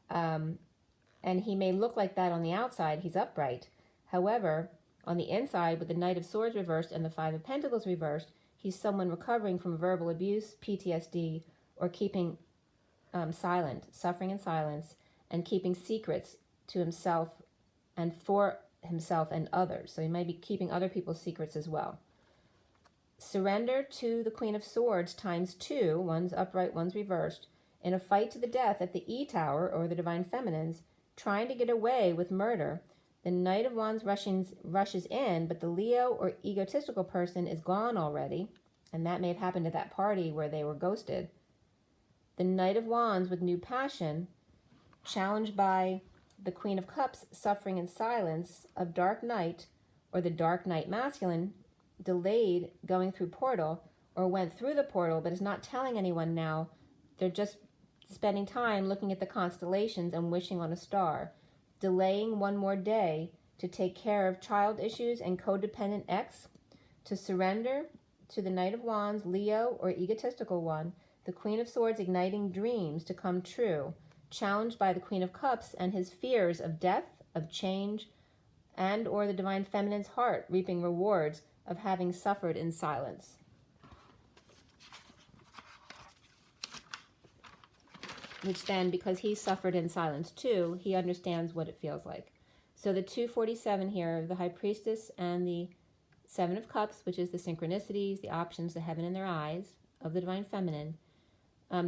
And he may look like that on the outside. He's upright. However, on the inside, with the Knight of Swords reversed and the Five of Pentacles reversed, he's someone recovering from verbal abuse, PTSD, or keeping silent, suffering in silence, and keeping secrets to himself and for himself and others. So he might be keeping other people's secrets as well. Surrender to the Queen of Swords ×2, one's upright, one's reversed, in a fight to the death at the E Tower, or the Divine Feminines, trying to get away with murder. The Knight of Wands rushes in, but the Leo or egotistical person is gone already, and that may have happened at that party where they were ghosted. The Knight of Wands with new passion, challenged by the Queen of Cups, suffering in silence, of Dark Knight, or the Dark Knight masculine, delayed going through portal, or went through the portal but is not telling anyone now. They're just spending time looking at the constellations and wishing on a star, delaying one more day to take care of child issues and codependent ex, to surrender to the Knight of Wands, Leo or egotistical one, the Queen of Swords igniting dreams to come true, challenged by the Queen of Cups and his fears of death, of change, and or the Divine Feminine's heart reaping rewards of having suffered in silence. Which then, because he suffered in silence too, he understands what it feels like. So the 247 here, the High Priestess and the Seven of Cups, which is the synchronicities, the options, the heaven in their eyes of the Divine Feminine,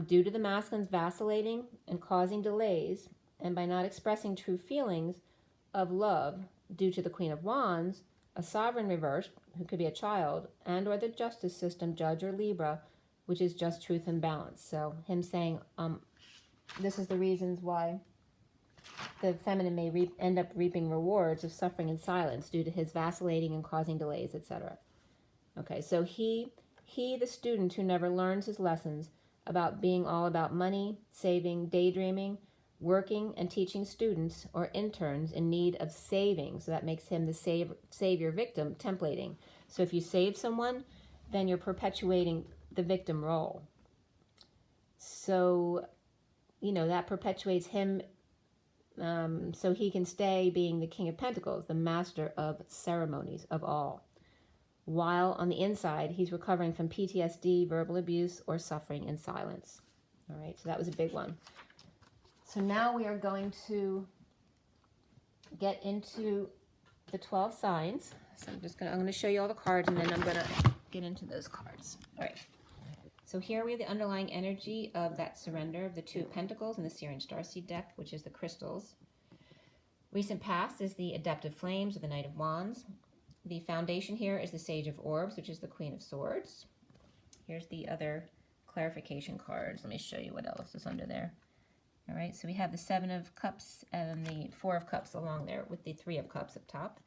due to the masculines vacillating and causing delays, and by not expressing true feelings of love due to the Queen of Wands, a sovereign reversed, who could be a child, and or the justice system, judge or Libra, which is just truth and balance. So him saying, this is the reasons why the feminine may end up reaping rewards of suffering in silence due to his vacillating and causing delays, etc. Okay, so he, the student who never learns his lessons about being all about money, saving, daydreaming, working and teaching students or interns in need of saving. So that makes him the savior victim templating. So if you save someone, then you're perpetuating the victim role. So, you know, that perpetuates him so he can stay being the King of Pentacles, the master of ceremonies of all. While on the inside, he's recovering from PTSD, verbal abuse, or suffering in silence. All right, so that was a big one. So now we are going to get into the 12 signs. So I'm going to show you all the cards, and then I'm going to get into those cards. All right. So here we have the underlying energy of that surrender of the Two of Pentacles and the Sirian Starseed deck, which is the crystals. Recent past is the Adaptive Flames or the Knight of Wands. The foundation here is the Sage of Orbs, which is the Queen of Swords. Here's the other clarification cards. Let me show you what else is under there. All right, so we have the Seven of Cups and the Four of Cups along there with the Three of Cups up top.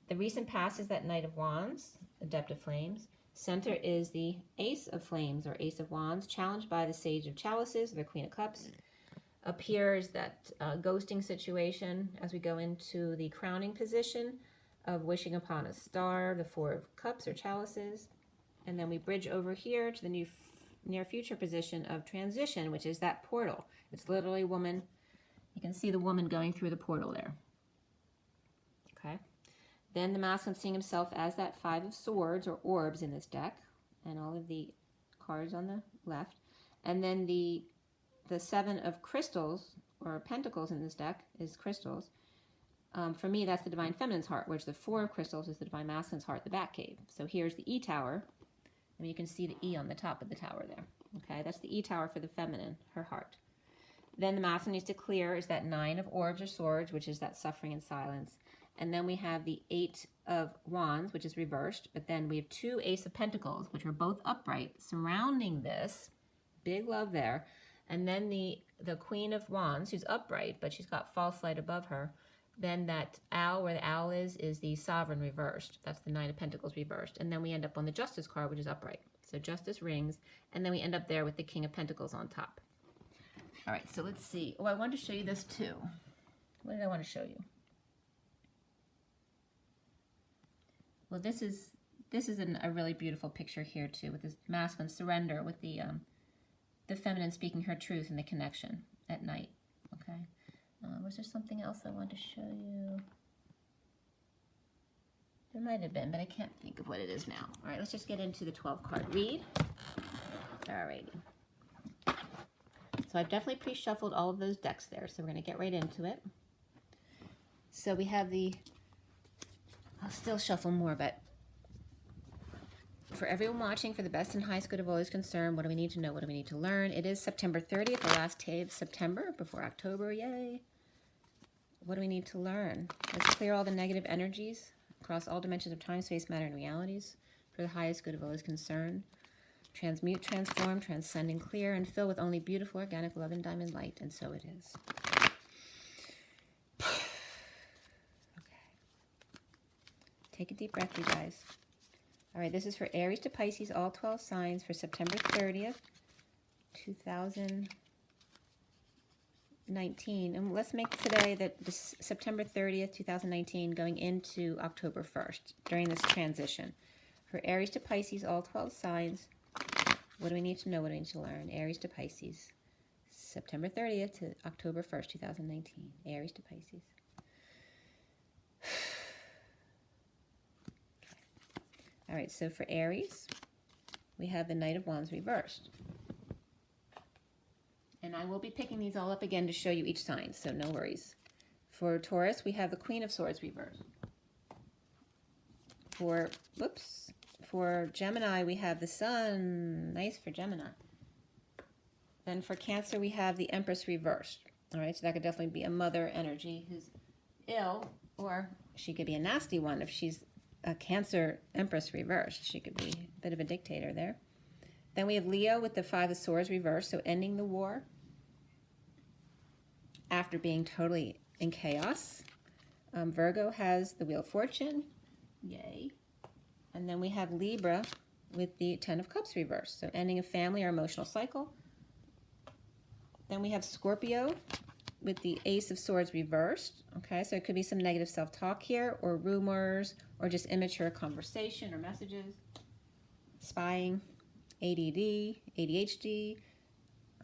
The recent past is that Knight of Wands, Adaptive Flames. Center is the Ace of Flames or Ace of Wands, challenged by the Sage of Chalices, the Queen of Cups. Up here is that ghosting situation as we go into the crowning position of wishing upon a star, the Four of Cups or Chalices. And then we bridge over here to the near future position of transition, which is that portal. It's literally a woman. You can see the woman going through the portal there. Okay. Then the masculine seeing himself as that Five of Swords or orbs in this deck, and all of the cards on the left. And then the Seven of Crystals or Pentacles in this deck is crystals. For me, that's the Divine Feminine's heart, whereas the Four of Crystals is the Divine Masculine's heart, the Batcave. So here's the E Tower. And you can see the E on the top of the tower there. Okay, that's the E Tower for the feminine, her heart. Then the masculine needs to clear is that Nine of Orbs or Swords, which is that suffering and silence. And then we have the Eight of Wands, which is reversed. But then we have two Ace of Pentacles, which are both upright, surrounding this. Big love there. And then the Queen of Wands, who's upright, but she's got false light above her, Then that owl, where the owl is the Sovereign reversed. That's the Nine of Pentacles reversed. And then we end up on the Justice card, which is upright. So Justice rings, and then we end up there with the King of Pentacles on top. All right, so let's see. Oh, I wanted to show you this too. What did I want to show you? Well, this is a really beautiful picture here too, with this masculine surrender, with the feminine speaking her truth and the connection at night. Okay. Was there something else I wanted to show you? There might have been, but I can't think of what it is now. All right, let's just get into the 12 card read. All righty. So I've definitely pre-shuffled all of those decks there, so we're going to get right into it. So we have I'll still shuffle more, but for everyone watching, for the best and highest good of all is concerned, what do we need to know? What do we need to learn? It is September 30th, the last day of September, before October, yay. What do we need to learn? Let's clear all the negative energies across all dimensions of time, space, matter, and realities for the highest good of all is concerned. Transmute, transform, transcend, and clear, and fill with only beautiful, organic, love, and diamond light, and so it is. Okay. Take a deep breath, you guys. All right, this is for Aries to Pisces, all 12 signs for September 30th, 2019. And let's make today this September 30th, 2019, going into October 1st, during this transition. For Aries to Pisces, all 12 signs, what do we need to know? What do we need to learn? Aries to Pisces, September 30th to October 1st, 2019. Aries to Pisces. All right, so for Aries, we have the Knight of Wands reversed. And I will be picking these all up again to show you each sign, so no worries. For Taurus, we have the Queen of Swords reversed. For Gemini, we have the Sun. Nice for Gemini. Then for Cancer, we have the Empress reversed. All right, so that could definitely be a mother energy who's ill, or she could be a nasty one if she's a Cancer Empress reversed. She could be a bit of a dictator there. Then we have Leo with the Five of Swords reversed, so ending the war after being totally in chaos. Virgo has the Wheel of Fortune. Yay. And then we have Libra with the Ten of Cups reversed, so ending a family or emotional cycle. Then we have Scorpio with the Ace of Swords reversed. Okay, so it could be some negative self-talk here, or rumors, or just immature conversation or messages. Spying, ADD, ADHD,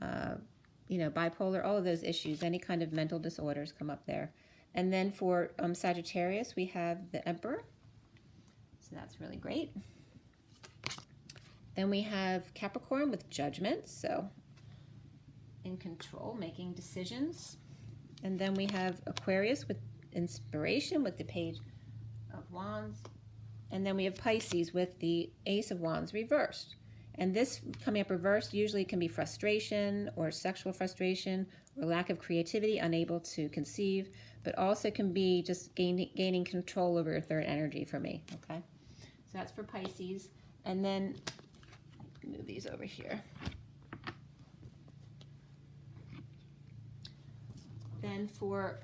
bipolar, all of those issues, any kind of mental disorders come up there. And then for Sagittarius, we have the Emperor. So that's really great. Then we have Capricorn with Judgment, so in control, making decisions. And then we have Aquarius with Inspiration with the Page of Wands. And then we have Pisces with the Ace of Wands reversed. And this coming up reversed usually can be frustration or sexual frustration or lack of creativity, unable to conceive, but also can be just gaining control over your third energy for me, okay? So that's for Pisces. And then, move these over here. Then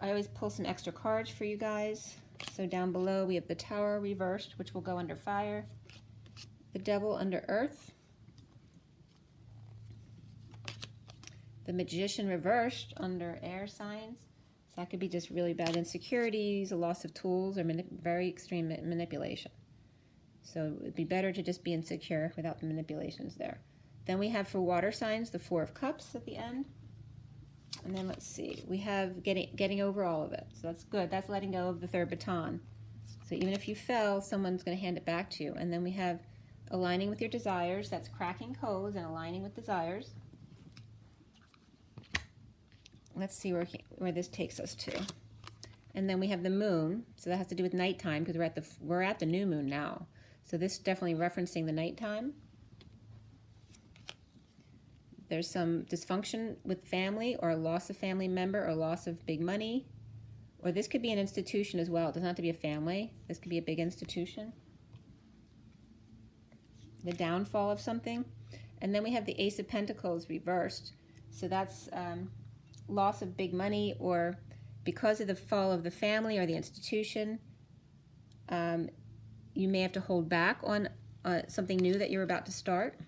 I always pull some extra cards for you guys. So down below we have the Tower reversed, which will go under fire. The Devil under earth. The Magician reversed under air signs. So that could be just really bad insecurities, a loss of tools, or very extreme manipulation. So it would be better to just be insecure without the manipulations there. Then we have for water signs the Four of Cups at the end. And then let's see, we have getting over all of it. So that's good. That's letting go of the third baton. So even if you fell, someone's going to hand it back to you. And then we have aligning with your desires. That's cracking codes and aligning with desires. Let's see where this takes us to. And then we have the moon. So that has to do with nighttime because we're at the new moon now. So this is definitely referencing the nighttime. There's some dysfunction with family or a loss of family member or loss of big money. Or this could be an institution as well. It doesn't have to be a family. This could be a big institution. The downfall of something. And then we have the Ace of Pentacles reversed. So that's loss of big money or because of the fall of the family or the institution, you may have to hold back on something new that you're about to start.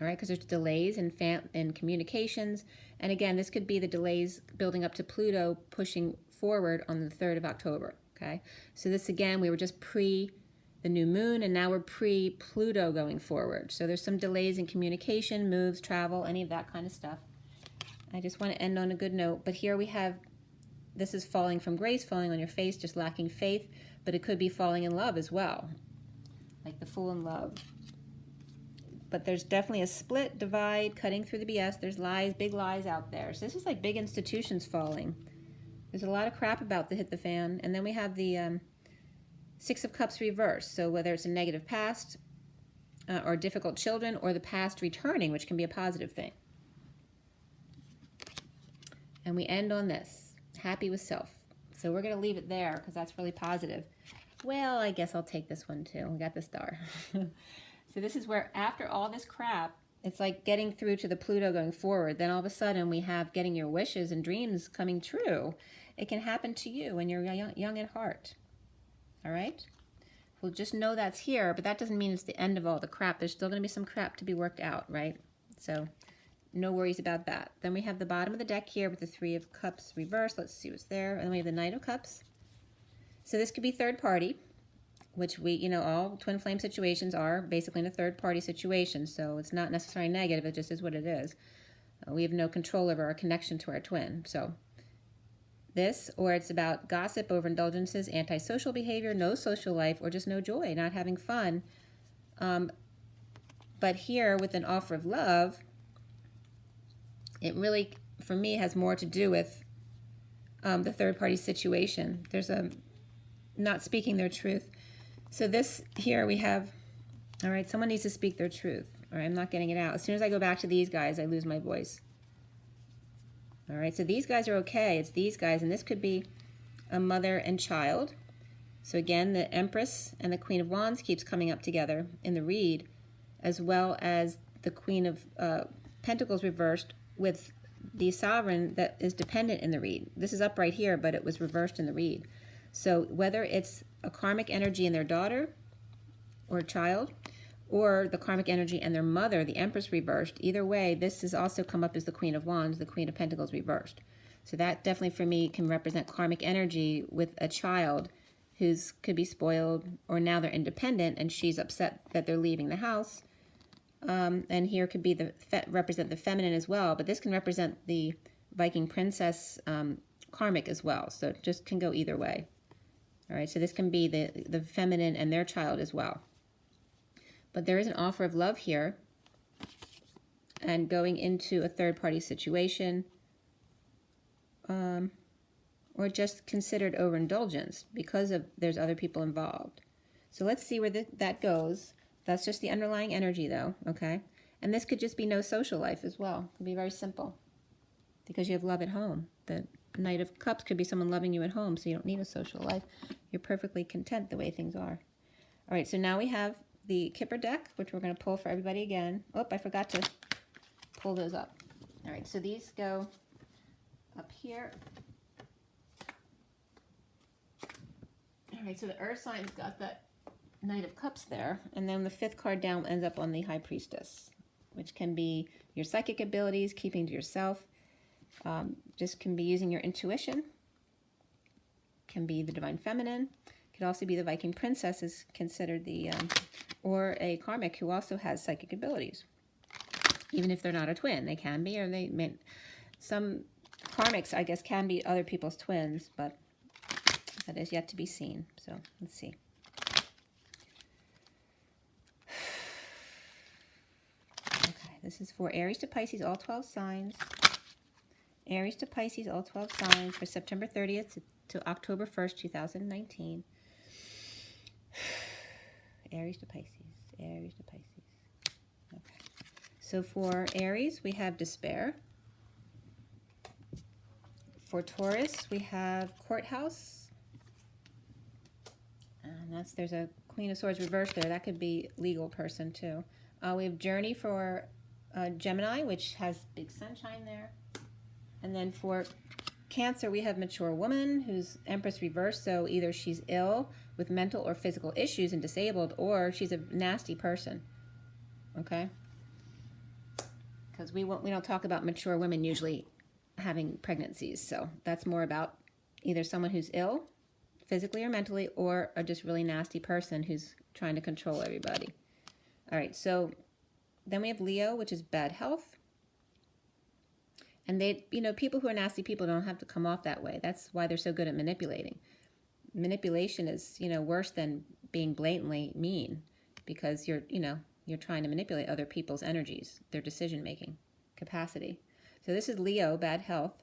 All right, because there's delays in communications. And again, this could be the delays building up to Pluto pushing forward on the 3rd of October. Okay, so this again, we were just pre the new moon, and now we're pre-Pluto going forward. So there's some delays in communication, moves, travel, any of that kind of stuff. I just want to end on a good note. But here we have, this is falling from grace, falling on your face, just lacking faith. But it could be falling in love as well, like the Fool in Love. But there's definitely a split, divide, cutting through the BS. There's lies, big lies out there. So this is like big institutions falling. There's a lot of crap about to hit the fan. And then we have the 6 of Cups reversed. So whether it's a negative past or difficult children, or the past returning, which can be a positive thing. And we end on this, happy with self. So we're going to leave it there because that's really positive. Well, I guess I'll take this one too. We got the star. So this is where after all this crap, it's like getting through to the Pluto going forward. Then all of a sudden we have getting your wishes and dreams coming true. It can happen to you when you're young at heart. All right? Well, just know that's here, but that doesn't mean it's the end of all the crap. There's still going to be some crap to be worked out, right? So no worries about that. Then we have the bottom of the deck here with the 3 of Cups reversed. Let's see what's there. And then we have the Knight of Cups. So this could be third party, which we, all twin flame situations are basically in a third party situation. So it's not necessarily negative. It just is what it is. We have no control over our connection to our twin. So this, or it's about gossip, overindulgences, antisocial behavior, no social life, or just no joy, not having fun. But here with an offer of love, it really, for me, has more to do with the third-party situation. There's a not speaking their truth. So this here we have, all right, someone needs to speak their truth. All right, I'm not getting it out. As soon as I go back to these guys, I lose my voice. All right, so these guys are okay. It's these guys, and this could be a mother and child. So again, the Empress and the Queen of Wands keeps coming up together in the read, as well as the Queen of Pentacles reversed with the Sovereign that is dependent in the read. This is up right here, but it was reversed in the read. So whether it's a karmic energy in their daughter or child, or the karmic energy and their mother, the Empress reversed, either way, this has also come up as the Queen of Wands, the Queen of Pentacles reversed. So that definitely for me can represent karmic energy with a child who's could be spoiled, or now they're independent and she's upset that they're leaving the house. And here could be represent the feminine as well, but this can represent the Viking princess karmic as well. So it just can go either way. All right, so this can be the feminine and their child as well. But there is an offer of love here, and going into a third-party situation, or just considered overindulgence because of there's other people involved. So let's see where that goes. That's just the underlying energy, though, okay? And this could just be no social life as well. It could be very simple because you have love at home. The Knight of Cups could be someone loving you at home, so you don't need a social life. You're perfectly content the way things are. All right, so now we have the Kipper deck, which we're going to pull for everybody again. Oh, I forgot to pull those up. All right, so these go up here. All right, so the Earth sign's got that Knight of Cups there, and then the 5th card down ends up on the High Priestess, which can be your psychic abilities, keeping to yourself, just can be using your intuition, can be the Divine Feminine, could also be the Viking Princess is considered the, or a karmic who also has psychic abilities. Even if they're not a twin, they can be, or they may, some karmics, I guess, can be other people's twins, but that is yet to be seen. So let's see. Okay, this is for Aries to Pisces, all 12 signs. Aries to Pisces, all 12 signs for September 30th to October 1st, 2019. Aries to Pisces, Aries to Pisces. Okay. So for Aries, we have despair. For Taurus, we have courthouse. And there's a Queen of Swords reversed there. That could be legal person too. We have journey for Gemini, which has big sunshine there. And then for Cancer, we have mature woman who's Empress reversed, so either she's ill with mental or physical issues and disabled, or she's a nasty person, okay? Because we don't talk about mature women usually having pregnancies, so that's more about either someone who's ill, physically or mentally, or a just really nasty person who's trying to control everybody. All right, so then we have Leo, which is bad health. And they, people who are nasty people don't have to come off that way. That's why they're so good at manipulating. Manipulation is, worse than being blatantly mean, because you're trying to manipulate other people's energies, their decision-making capacity. So this is Leo, bad health.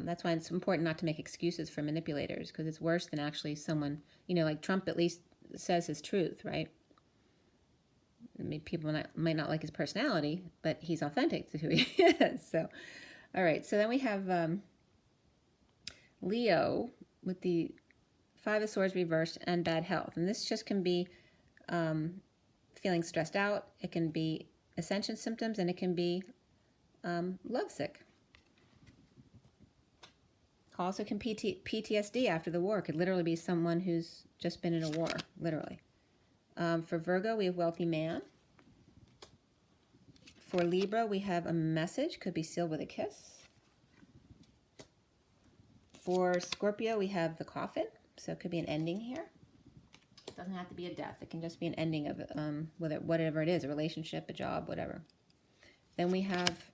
That's why it's important not to make excuses for manipulators, because it's worse than actually someone, like Trump at least says his truth, right? I mean, people might not like his personality, but he's authentic to who he is. So, all right. So then we have Leo with the Five of Swords reversed and bad health. And this just can be feeling stressed out. It can be ascension symptoms, and it can be lovesick. Also can PTSD after the war. It could literally be someone who's just been in a war, literally. For Virgo, we have wealthy man. For Libra, we have a message, could be sealed with a kiss. For Scorpio, we have the coffin, so it could be an ending here. It doesn't have to be a death. It can just be an ending of whatever it is, a relationship, a job, whatever. Then we have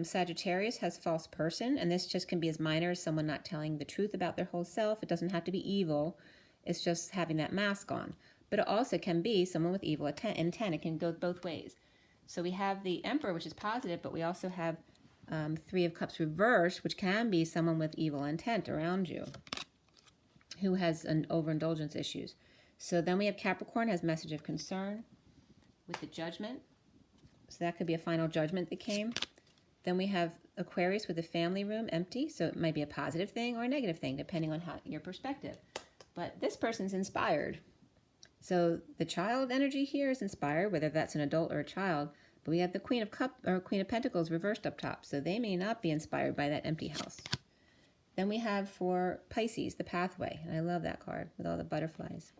Sagittarius has false person, and this just can be as minor as someone not telling the truth about their whole self. It doesn't have to be evil. It's just having that mask on. But it also can be someone with evil intent. It can go both ways. So we have the Emperor, which is positive, but we also have Three of Cups reversed, which can be someone with evil intent around you who has an overindulgence issues. So then we have Capricorn has message of concern with the Judgment. So that could be a final judgment that came. Then we have Aquarius with the family room empty. So it might be a positive thing or a negative thing, depending on your perspective. But this person's inspired. So the child energy here is inspired, whether that's an adult or a child. But we have the Queen of Pentacles reversed up top. So they may not be inspired by that empty house. Then we have for Pisces, the pathway. And I love that card with all the butterflies.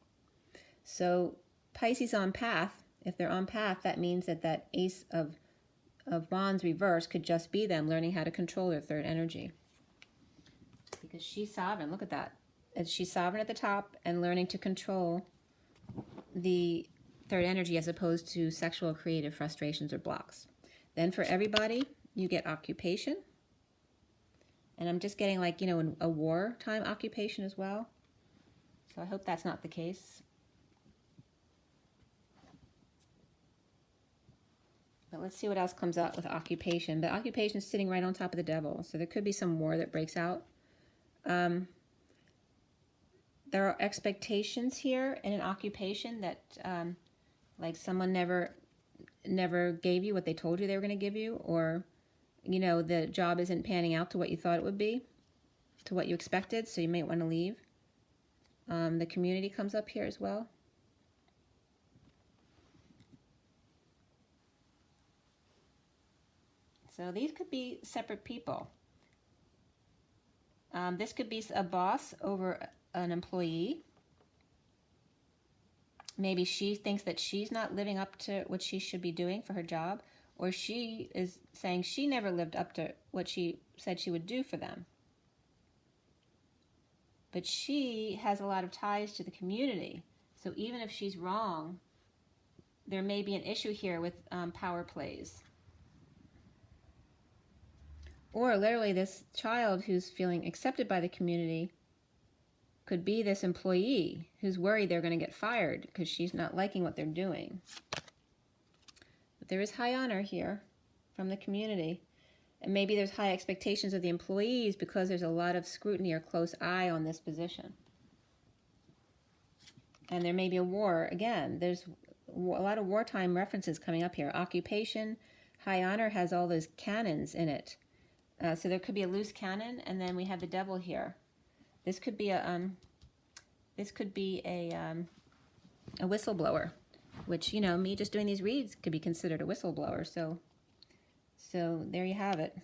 So Pisces on path, if they're on path, that means that Ace of Wands reverse could just be them learning how to control their third energy. Because she's sovereign. Look at that. She's sovereign at the top and learning to control the third energy as opposed to sexual creative frustrations or blocks. Then for everybody, you get occupation. And I'm just getting a wartime occupation as well. So I hope that's not the case. But let's see what else comes out with occupation. But occupation is sitting right on top of the Devil. So there could be some war that breaks out. There are expectations here in an occupation that like someone never gave you what they told you they were going to give you, or the job isn't panning out to what you thought it would be, to what you expected, so you might want to leave. The community comes up here as well. So these could be separate people. This could be a boss over an employee. Maybe she thinks that she's not living up to what she should be doing for her job, or she is saying she never lived up to what she said she would do for them. But she has a lot of ties to the community. So even if she's wrong, there may be an issue here with power plays. Or literally this child who's feeling accepted by the community could be this employee who's worried they're going to get fired because she's not liking what they're doing. But there is high honor here from the community. And maybe there's high expectations of the employees because there's a lot of scrutiny or close eye on this position. And there may be a war. Again, there's a lot of wartime references coming up here. Occupation, high honor has all those cannons in it. So there could be a loose cannon, and then we have the Devil here. This could be a whistleblower, which me just doing these reads could be considered a whistleblower. So So there you have it.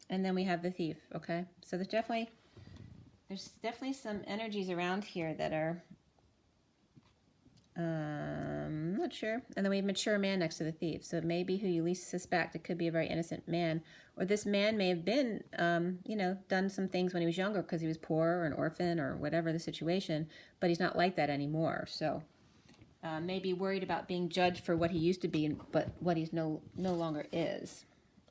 And then we have the Thief, okay? So there's definitely some energies around here that are, not sure. And then we have Mature Man next to the Thief. So it may be who you least suspect. It could be a very innocent man. Or this man may have been, you know, done some things when he was younger because he was poor or an orphan or whatever the situation, but he's not like that anymore. So maybe worried about being judged for what he used to be, but what he's no longer is.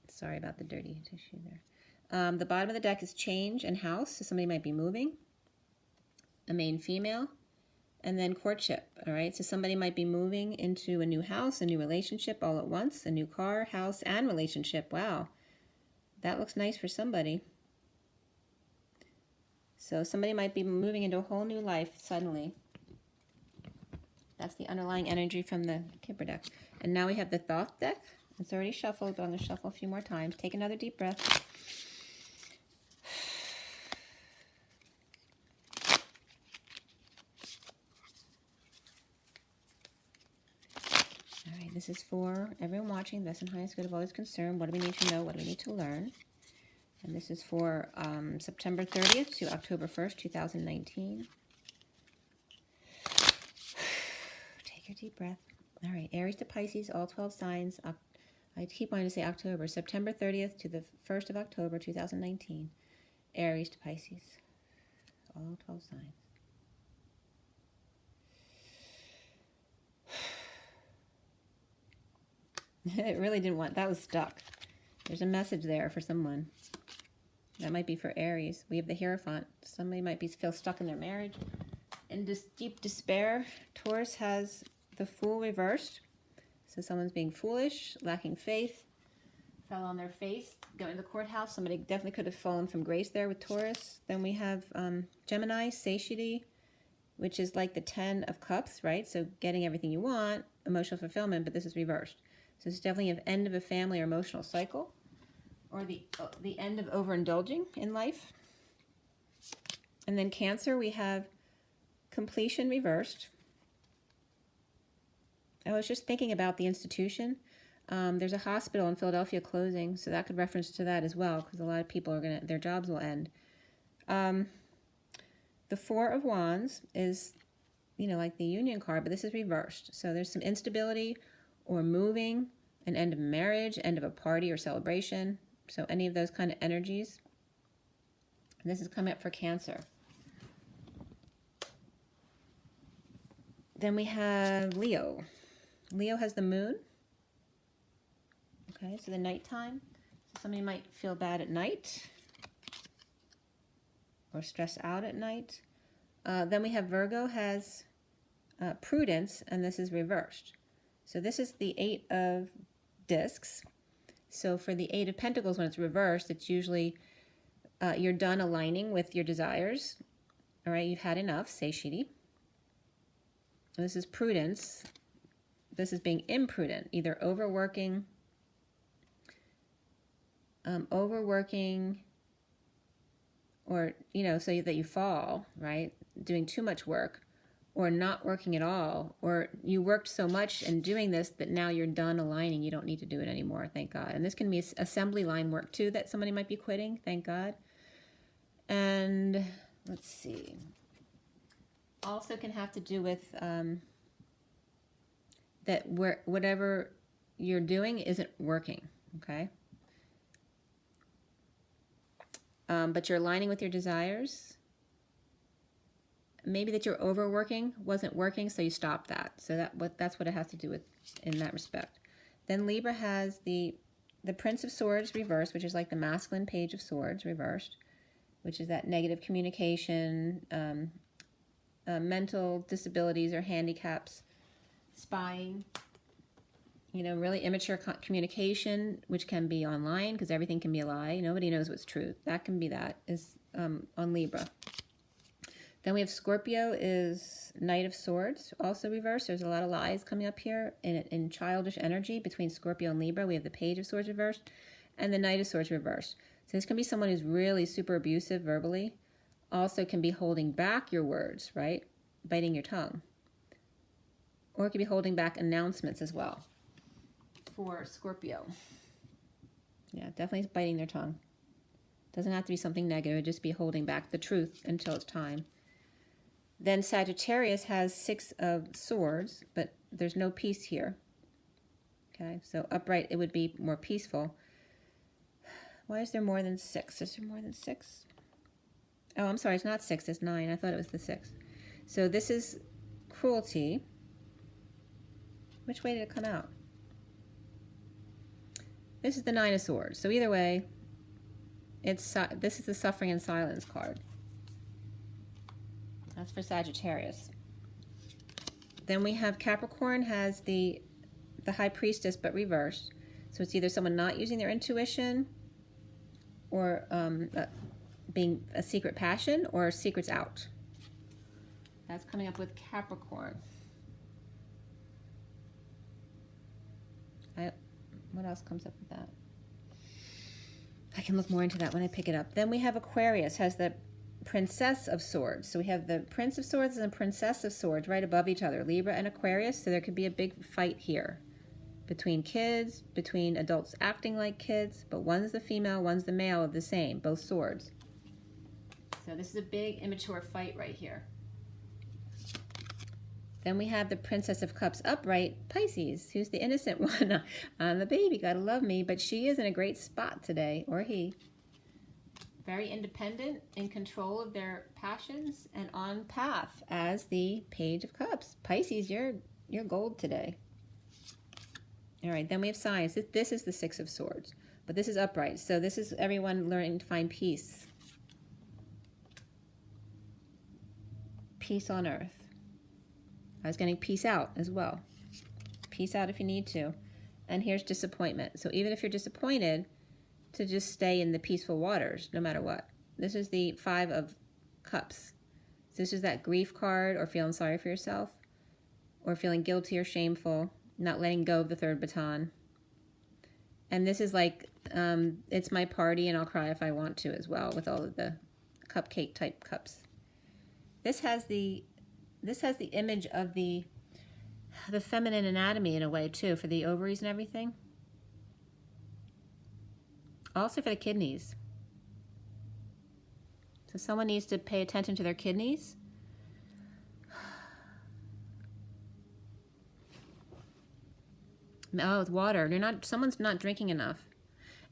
Sorry about the dirty tissue there. The bottom of the deck is Change and House, so somebody might be moving. A main female. And then Courtship, all right? So somebody might be moving into a new house, a new relationship all at once, a new car, house, and relationship. Wow, that looks nice for somebody. So somebody might be moving into a whole new life suddenly. That's the underlying energy from the Kipper deck. And now we have the Thoth deck. It's already shuffled, but I'm going to shuffle a few more times. Take another deep breath. All right, this is for everyone watching. Best and highest good of all is concerned. What do we need to know? What do we need to learn? And this is for September 30th to October 1st, 2019. Take your deep breath. All right, Aries to Pisces, all 12 signs. I keep wanting to say October. September 30th to the 1st of October, 2019. Aries to Pisces, all 12 signs. It really didn't want, that was stuck. There's a message there for someone. That might be for Aries. We have the Hierophant. Somebody might feel stuck in their marriage. In this deep despair, Taurus has the Fool reversed. So someone's being foolish, lacking faith, fell on their face, going to the courthouse. Somebody definitely could have fallen from grace there with Taurus. Then we have Gemini, satiety, which is like the 10 of Cups, right? So getting everything you want, emotional fulfillment, but this is reversed. So it's definitely an end of a family or emotional cycle, or the end of overindulging in life. And then Cancer, we have completion reversed. I was just thinking about the institution. There's a hospital in Philadelphia closing, so that could reference to that as well, because a lot of people are their jobs will end. The Four of Wands is, you know, like the Union card, but this is reversed. So there's some instability or moving, an end of marriage, end of a party or celebration. So any of those kind of energies. And this is coming up for Cancer. Then we have Leo. Leo has the Moon. Okay, so the nighttime. So somebody might feel bad at night or stress out at night. Then we have Virgo has Prudence, and this is reversed. So this is the 8 of Discs. So for the 8 of Pentacles, when it's reversed, it's usually you're done aligning with your desires. All right, you've had enough, satiety. And this is Prudence. This is being imprudent, either overworking, or, you know, so that you fall, right? Doing too much work, or not working at all, or you worked so much in doing this that now you're done aligning. You don't need to do it anymore, thank God. And this can be assembly line work too that somebody might be quitting, thank God. And let's see. Also can have to do with that whatever you're doing isn't working, okay? But you're aligning with your desires. Maybe that you're overworking wasn't working, so you stopped that. So that's what it has to do with in that respect. Then Libra has the Prince of Swords reversed, which is like the masculine Page of Swords reversed, which is that negative communication, mental disabilities or handicaps, spying, you know, really immature communication, which can be online because everything can be a lie. Nobody knows what's truth. That can be that is on Libra. Then we have Scorpio is Knight of Swords, also reversed. There's a lot of lies coming up here in childish energy between Scorpio and Libra. We have the Page of Swords reversed and the Knight of Swords reversed. So this can be someone who's really super abusive verbally. Also can be holding back your words, right? Biting your tongue. Or it could be holding back announcements as well. for Scorpio. Yeah, definitely biting their tongue. Doesn't have to be something negative. It'd just be holding back the truth until it's time. Then Sagittarius has 6 of Swords, but there's no peace here. Okay, so upright, it would be more peaceful. Why is there more than 6? Is there more than 6? Oh, I'm sorry, it's not 6, it's 9. I thought it was the 6. So this is cruelty. Which way did it come out? This is the 9 of Swords. So either way, this is the Suffering and Silence card. That's for Sagittarius. Then we have Capricorn has the High Priestess, but reversed. So it's either someone not using their intuition, or being a secret passion, or secrets out. That's coming up with Capricorn. What else comes up with that? I can look more into that when I pick it up. Then we have Aquarius, has the Princess of Swords. So we have the Prince of Swords and the Princess of Swords right above each other, Libra and Aquarius. So there could be a big fight here between kids, between adults acting like kids, but one's the female, one's the male of the same, both swords. So this is a big immature fight right here. Then we have the Princess of Cups upright, Pisces, who's the innocent one. I'm the baby, gotta love me, but she is in a great spot today, or he. Very independent, in control of their passions, and on path as the Page of Cups. Pisces, you're gold today. All right, then we have signs. This is the 6 of Swords, but this is upright. So this is everyone learning to find peace. Peace on earth. I was getting peace out as well. Peace out if you need to. And here's disappointment. So even if you're disappointed, to just stay in the peaceful waters, no matter what. This is the 5 of Cups. This is that grief card, or feeling sorry for yourself, or feeling guilty or shameful, not letting go of the 3rd baton. And this is like, it's my party and I'll cry if I want to as well, with all of the cupcake type cups. This has the image of the feminine anatomy in a way too, for the ovaries and everything. Also for the kidneys. So someone needs to pay attention to their kidneys. Oh, with water. Someone's not drinking enough.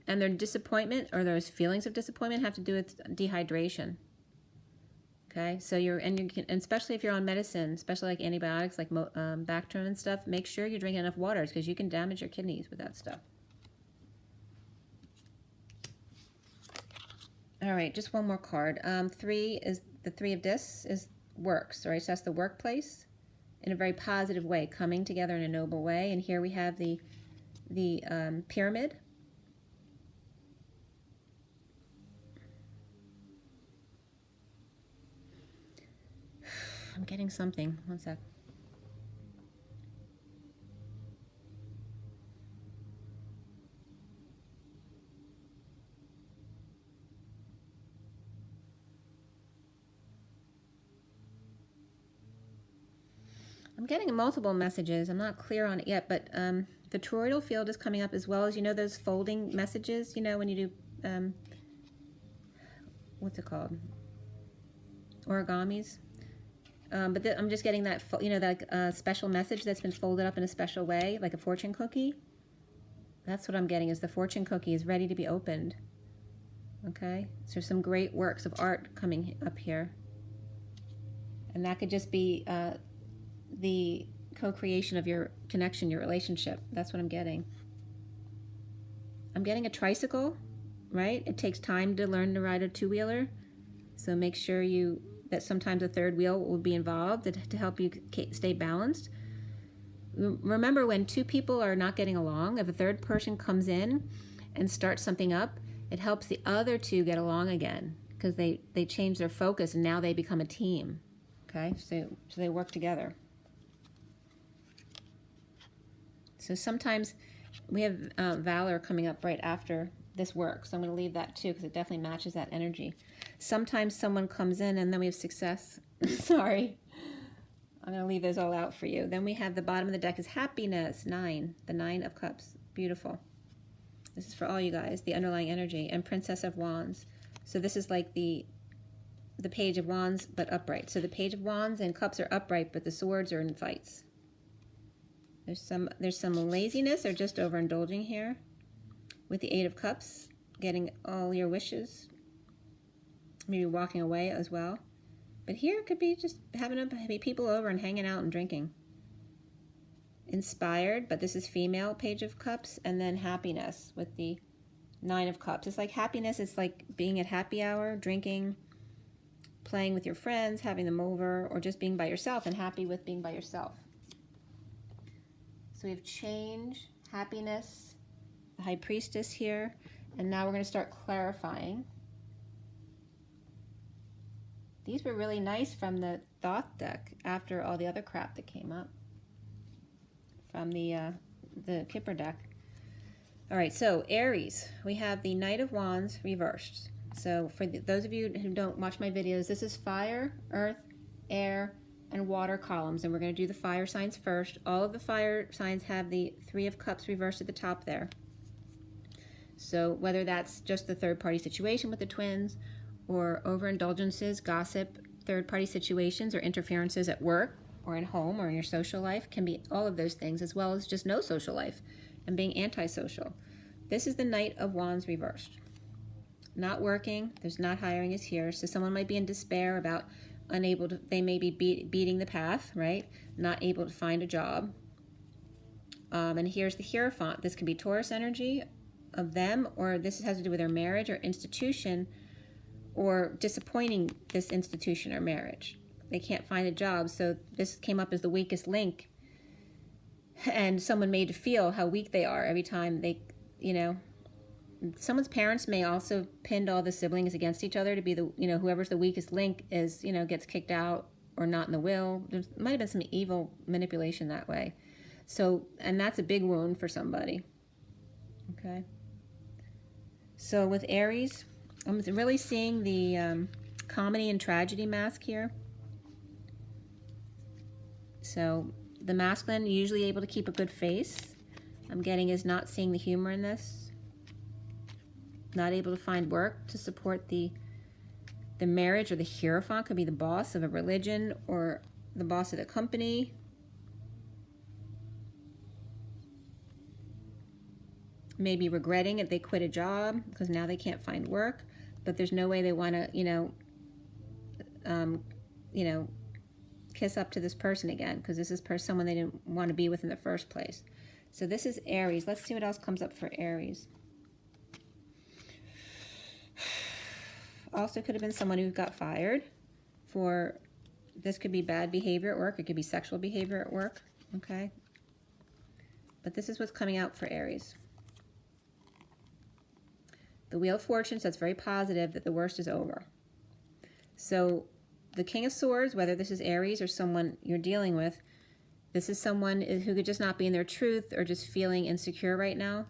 And their disappointment, or those feelings of disappointment, have to do with dehydration. Okay, so and especially if you're on medicine, especially like antibiotics, like Bactrim and stuff, make sure you're drinking enough water, because you can damage your kidneys with that stuff. All right, just one more card. 3 is the 3 of Discs is works, right? So that's the workplace in a very positive way, coming together in a noble way. And here we have the pyramid. I'm getting something. One sec. I'm getting multiple messages. I'm not clear on it yet, but the toroidal field is coming up, as well as, you know, those folding messages, you know, when you do, what's it called? Origamis. But I'm just getting that, you know, that special message that's been folded up in a special way, like a fortune cookie. That's what I'm getting, is the fortune cookie is ready to be opened. Okay? So there's some great works of art coming up here. And that could just be the co-creation of your connection, your relationship. That's what I'm getting. I'm getting a tricycle, right? It takes time to learn to ride a two-wheeler. So make sure that sometimes a third wheel will be involved to help you stay balanced. Remember, when two people are not getting along, if a third person comes in and starts something up, it helps the other two get along again, because they change their focus and now they become a team. Okay, so they work together. So sometimes we have Valor coming up right after this work, so I'm going to leave that too, because it definitely matches that energy. Sometimes someone comes in and then we have Success. Sorry. I'm going to leave those all out for you. Then we have the bottom of the deck is Happiness, 9, the 9 of Cups. Beautiful. This is for all you guys, the underlying energy. And Princess of Wands. So this is like the Page of Wands, but upright. So the Page of Wands and Cups are upright, but the swords are in fights. There's some laziness or just overindulging here. With the Eight of Cups, getting all your wishes. Maybe walking away as well. But here it could be just having people over and hanging out and drinking. Inspired, but this is female Page of Cups. And then happiness with the Nine of Cups. It's like happiness, it's like being at happy hour, drinking, playing with your friends, having them over, or just being by yourself and happy with being by yourself. So we have change, happiness, the High Priestess here, and now we're going to start clarifying. These were really nice from the Thoth deck after all the other crap that came up from the Kipper deck. All right, so Aries, we have the Knight of Wands reversed. So for those of you who don't watch my videos, this is fire, earth, air, and water columns, and we're going to do the fire signs first. All of the fire signs have the Three of Cups reversed at the top there. So whether that's just the third-party situation with the twins, or overindulgences, gossip, third-party situations, or interferences at work, or at home, or in your social life, can be all of those things, as well as just no social life and being antisocial. This is the Knight of Wands reversed. Not working, there's not hiring is here, so someone might be in despair about unable to, they may be beating the path, right? Not able to find a job. And here's the Hierophant. This could be Taurus energy of them, or this has to do with their marriage or institution, or disappointing this institution or marriage. They can't find a job, so this came up as the weakest link. And someone made to feel how weak they are every time they, you know, someone's parents may also pinned all the siblings against each other to be the, you know, whoever's the weakest link is, you know, gets kicked out or not in the will. There might have been some evil manipulation that way. So, and that's a big wound for somebody. Okay. So with Aries, I'm really seeing the comedy and tragedy mask here. So the masculine, usually able to keep a good face. I'm getting is not seeing the humor in this. Not able to find work to support the marriage, or the Hierophant could be the boss of a religion or the boss of the company. Maybe regretting if they quit a job because now they can't find work, but there's no way they want to, you know, kiss up to this person again, because this is someone they didn't want to be with in the first place. So this is Aries. Let's see what else comes up for Aries. Also could have been someone who got fired for, this could be bad behavior at work. It could be sexual behavior at work. Okay. But this is what's coming out for Aries. The Wheel of Fortune, so it's very positive that the worst is over. So the King of Swords, whether this is Aries or someone you're dealing with, this is someone who could just not be in their truth or just feeling insecure right now.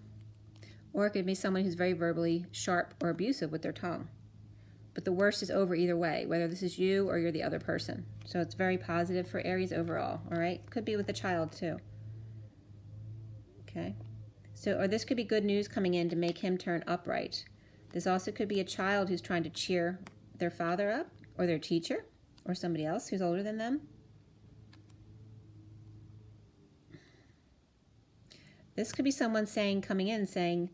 Or it could be someone who's very verbally sharp or abusive with their tongue. But the worst is over either way, whether this is you or you're the other person. So it's very positive for Aries overall, all right? Could be with a child too. Okay. So, or this could be good news coming in to make him turn upright. This also could be a child who's trying to cheer their father up, or their teacher, or somebody else who's older than them. This could be someone saying, coming in saying,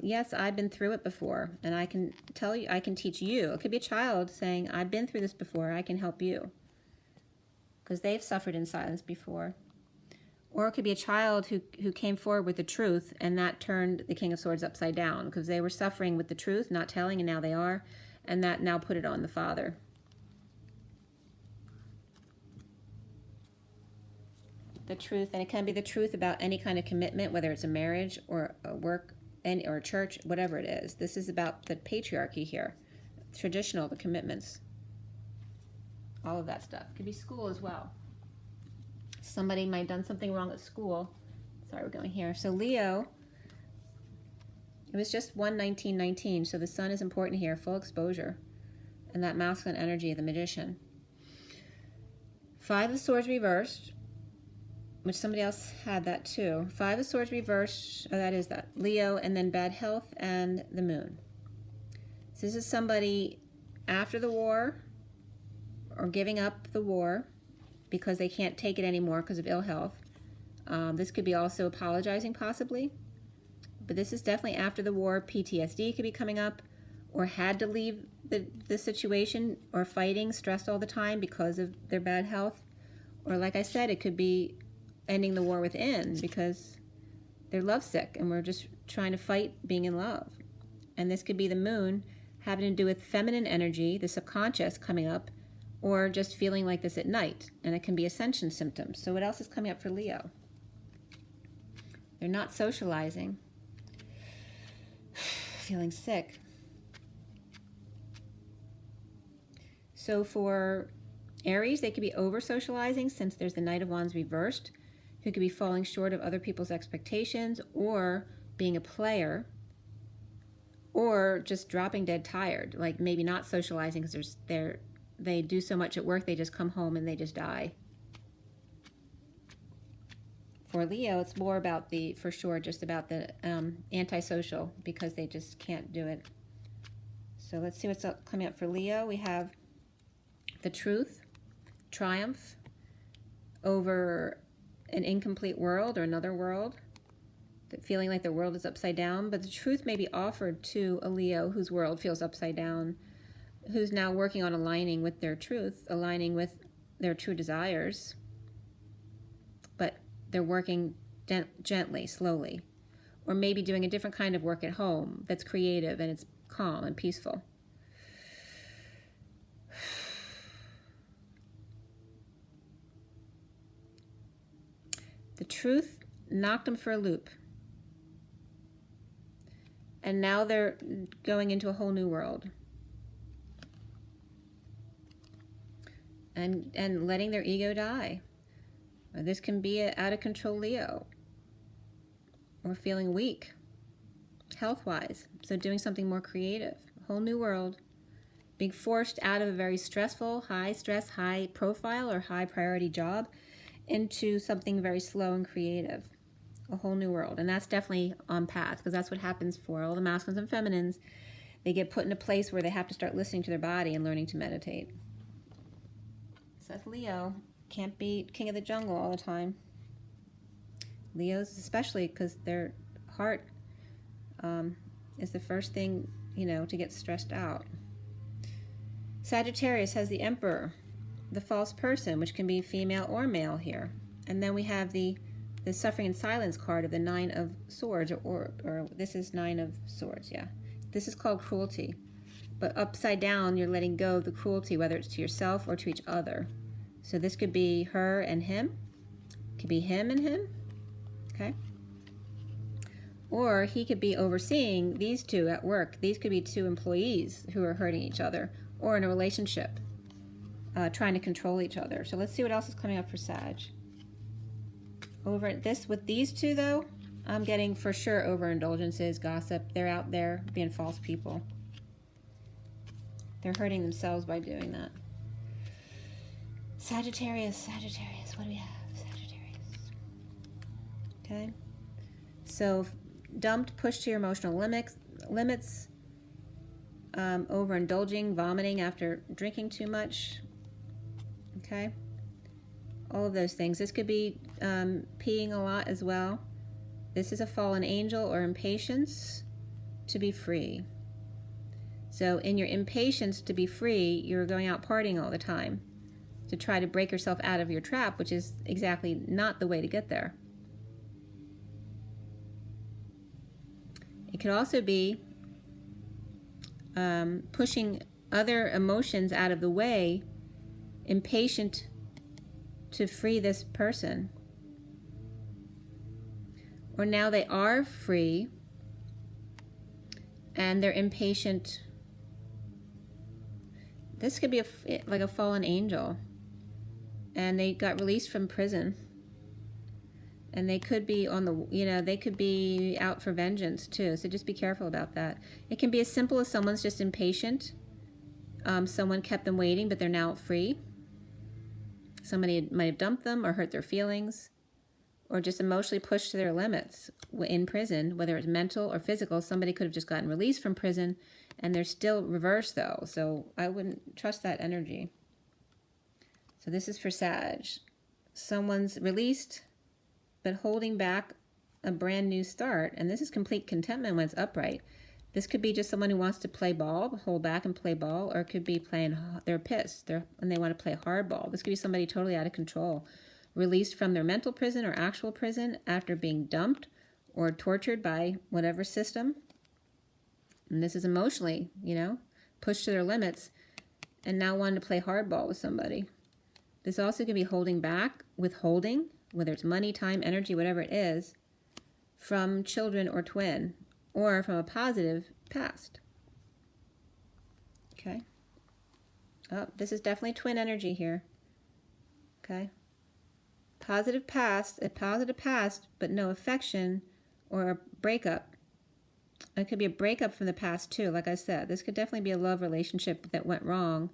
yes, I've been through it before, and I can tell you, I can teach you. It could be a child saying, I've been through this before, I can help you. Because they've suffered in silence before. Or it could be a child who came forward with the truth, and that turned the King of Swords upside down, because they were suffering with the truth, not telling, and now they are, and that now put it on the father. The truth, and it can be the truth about any kind of commitment, whether it's a marriage or a work, or a church, whatever it is. This is about the patriarchy here, traditional, the commitments, all of that stuff. It could be school as well. Somebody might have done something wrong at school. Sorry, we're going here. So Leo, it was just 1/19/19, so the sun is important here, full exposure, and that masculine energy of the Magician. Five of Swords reversed. which somebody else had that too. 5 of Swords reversed, oh, that is that. Leo, and then bad health and the moon. So this is somebody after the war or giving up the war because they can't take it anymore because of ill health. This could be also apologizing possibly, but this is definitely after the war. PTSD could be coming up, or had to leave the situation, or fighting, stressed all the time because of their bad health. Or like I said, it could be ending the war within because they're lovesick and we're just trying to fight being in love. And this could be the moon having to do with feminine energy, the subconscious coming up, or just feeling like this at night. And it can be ascension symptoms. So what else is coming up for Leo? They're not socializing, feeling sick. So for Aries, they could be over-socializing since there's the Knight of Wands reversed, who could be falling short of other people's expectations, or being a player, or just dropping dead tired, like maybe not socializing because they do so much at work, they just come home and they just die. For Leo, it's more about for sure, just about the antisocial, because they just can't do it. So let's see what's coming up for Leo. We have the Truth, triumph over an incomplete world or another world, feeling like the world is upside down. But the truth may be offered to a Leo whose world feels upside down, who's now working on aligning with their truth, aligning with their true desires, but they're working gently, slowly, or maybe doing a different kind of work at home that's creative and it's calm and peaceful. The Truth knocked them for a loop. And now they're going into a whole new world. And letting their ego die. This can be an out of control Leo. Or feeling weak, health-wise. So doing something more creative. A whole new world. Being forced out of a very stressful, high stress, high profile, or high priority job into something very slow and creative. A whole new world. And that's definitely on path, because that's what happens for all the masculines and feminines. They get put in a place where they have to start listening to their body and learning to meditate. So that's Leo. Can't be king of the jungle all the time. Leos especially, because their heart is the first thing, to get stressed out. Sagittarius has the Emperor, the false person, which can be female or male here. And then we have the Suffering in Silence card of the 9 of Swords, or this is 9 of Swords, yeah. This is called cruelty. But upside down, you're letting go of the cruelty, whether it's to yourself or to each other. So this could be her and him. It could be him and him. Okay? Or he could be overseeing these two at work. These could be 2 employees who are hurting each other, or in a relationship, trying to control each other. So let's see what else is coming up for Sag. With these 2 though, I'm getting for sure overindulgences, gossip. They're out there being false people. They're hurting themselves by doing that. Sagittarius, what do we have? Sagittarius. Okay. So dumped, pushed to your emotional limits, overindulging, vomiting after drinking too much. Okay. All of those things. This could be peeing a lot as well. This is a fallen angel or impatience to be free. So in your impatience to be free, you're going out partying all the time to try to break yourself out of your trap, which is exactly not the way to get there. It could also be pushing other emotions out of the way, impatient to free this person. Or now they are free and they're impatient. This could be like a fallen angel, and they got released from prison, and they could be they could be out for vengeance too. So just be careful about that. It can be as simple as someone's just impatient. Someone kept them waiting, but they're now free. Somebody might have dumped them or hurt their feelings. or just emotionally pushed to their limits in prison, whether it's mental or physical. Somebody could have just gotten released from prison, and they're still reversed, though. So I wouldn't trust that energy. So this is for Sag. Someone's released, but holding back a brand new start. And this is complete contentment when it's upright. This could be just someone who wants to play ball, hold back and play ball, or it could be playing, they're pissed, and they want to play hardball. This could be somebody totally out of control, released from their mental prison or actual prison after being dumped or tortured by whatever system. And this is emotionally, you know, pushed to their limits, and now wanting to play hardball with somebody. This also could be holding back, withholding, whether it's money, time, energy, whatever it is, from children or twin, or from a positive past. Okay. Oh, this is definitely twin energy here. Okay. Positive past, a positive past, but no affection or a breakup. It could be a breakup from the past too. Like I said, this could definitely be a love relationship that went wrong.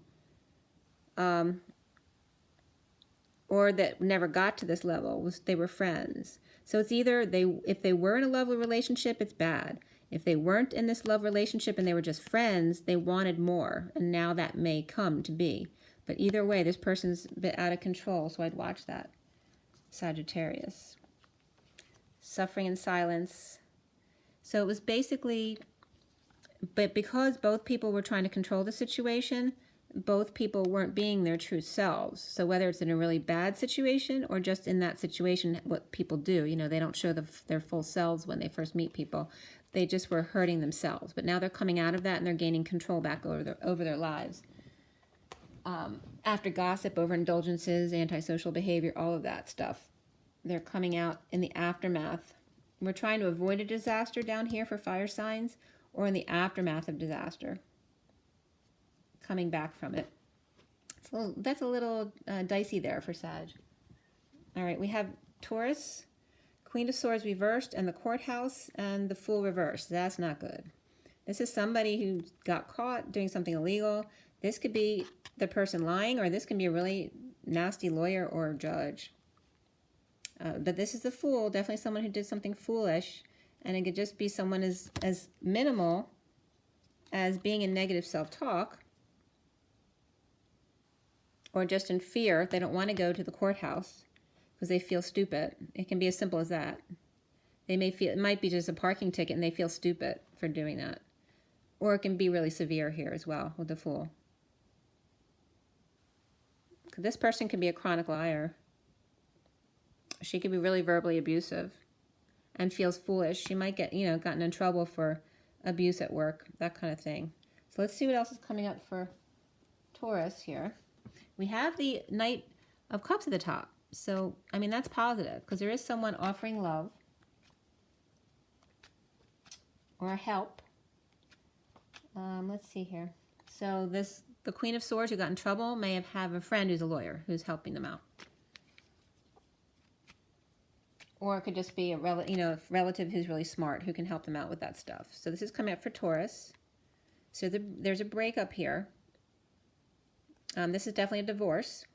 Or that never got to this level. They were friends. So it's either if they were in a love relationship, it's bad. If they weren't in this love relationship and they were just friends, they wanted more. And now that may come to be. But either way, this person's a bit out of control, so I'd watch that. Sagittarius. Suffering in silence. So it was basically, but because both people were trying to control the situation, both people weren't being their true selves. So whether it's in a really bad situation or just in that situation, what people do, you know, they don't show their full selves when they first meet people. They just were hurting themselves. But now they're coming out of that and they're gaining control back over their lives. After gossip, overindulgences, antisocial behavior, all of that stuff, they're coming out in the aftermath. We're trying to avoid a disaster down here for fire signs, or in the aftermath of disaster. Coming back from it. That's a little dicey there for Sag. All right, we have Taurus, Queen of Swords reversed, and the Courthouse, and the Fool reversed. That's not good. This is somebody who got caught doing something illegal. This could be the person lying, or this can be a really nasty lawyer or judge. But this is the Fool, definitely someone who did something foolish, and it could just be someone as minimal as being in negative self-talk, or just in fear. They don't want to go to the courthouse because they feel stupid. It can be as simple as that. They may feel, it might be just a parking ticket and they feel stupid for doing that. Or it can be really severe here as well with the Fool. This person could be a chronic liar. She could be really verbally abusive and feels foolish. She might get, gotten in trouble for abuse at work, that kind of thing. So let's see what else is coming up for Taurus here. We have the Knight of Cups at the top. So, I mean, that's positive because there is someone offering love or help. Let's see here. So the Queen of Swords who got in trouble may have a friend who's a lawyer who's helping them out. Or it could just be a relative who's really smart who can help them out with that stuff. So this is coming up for Taurus. So there's a breakup here. This is definitely a divorce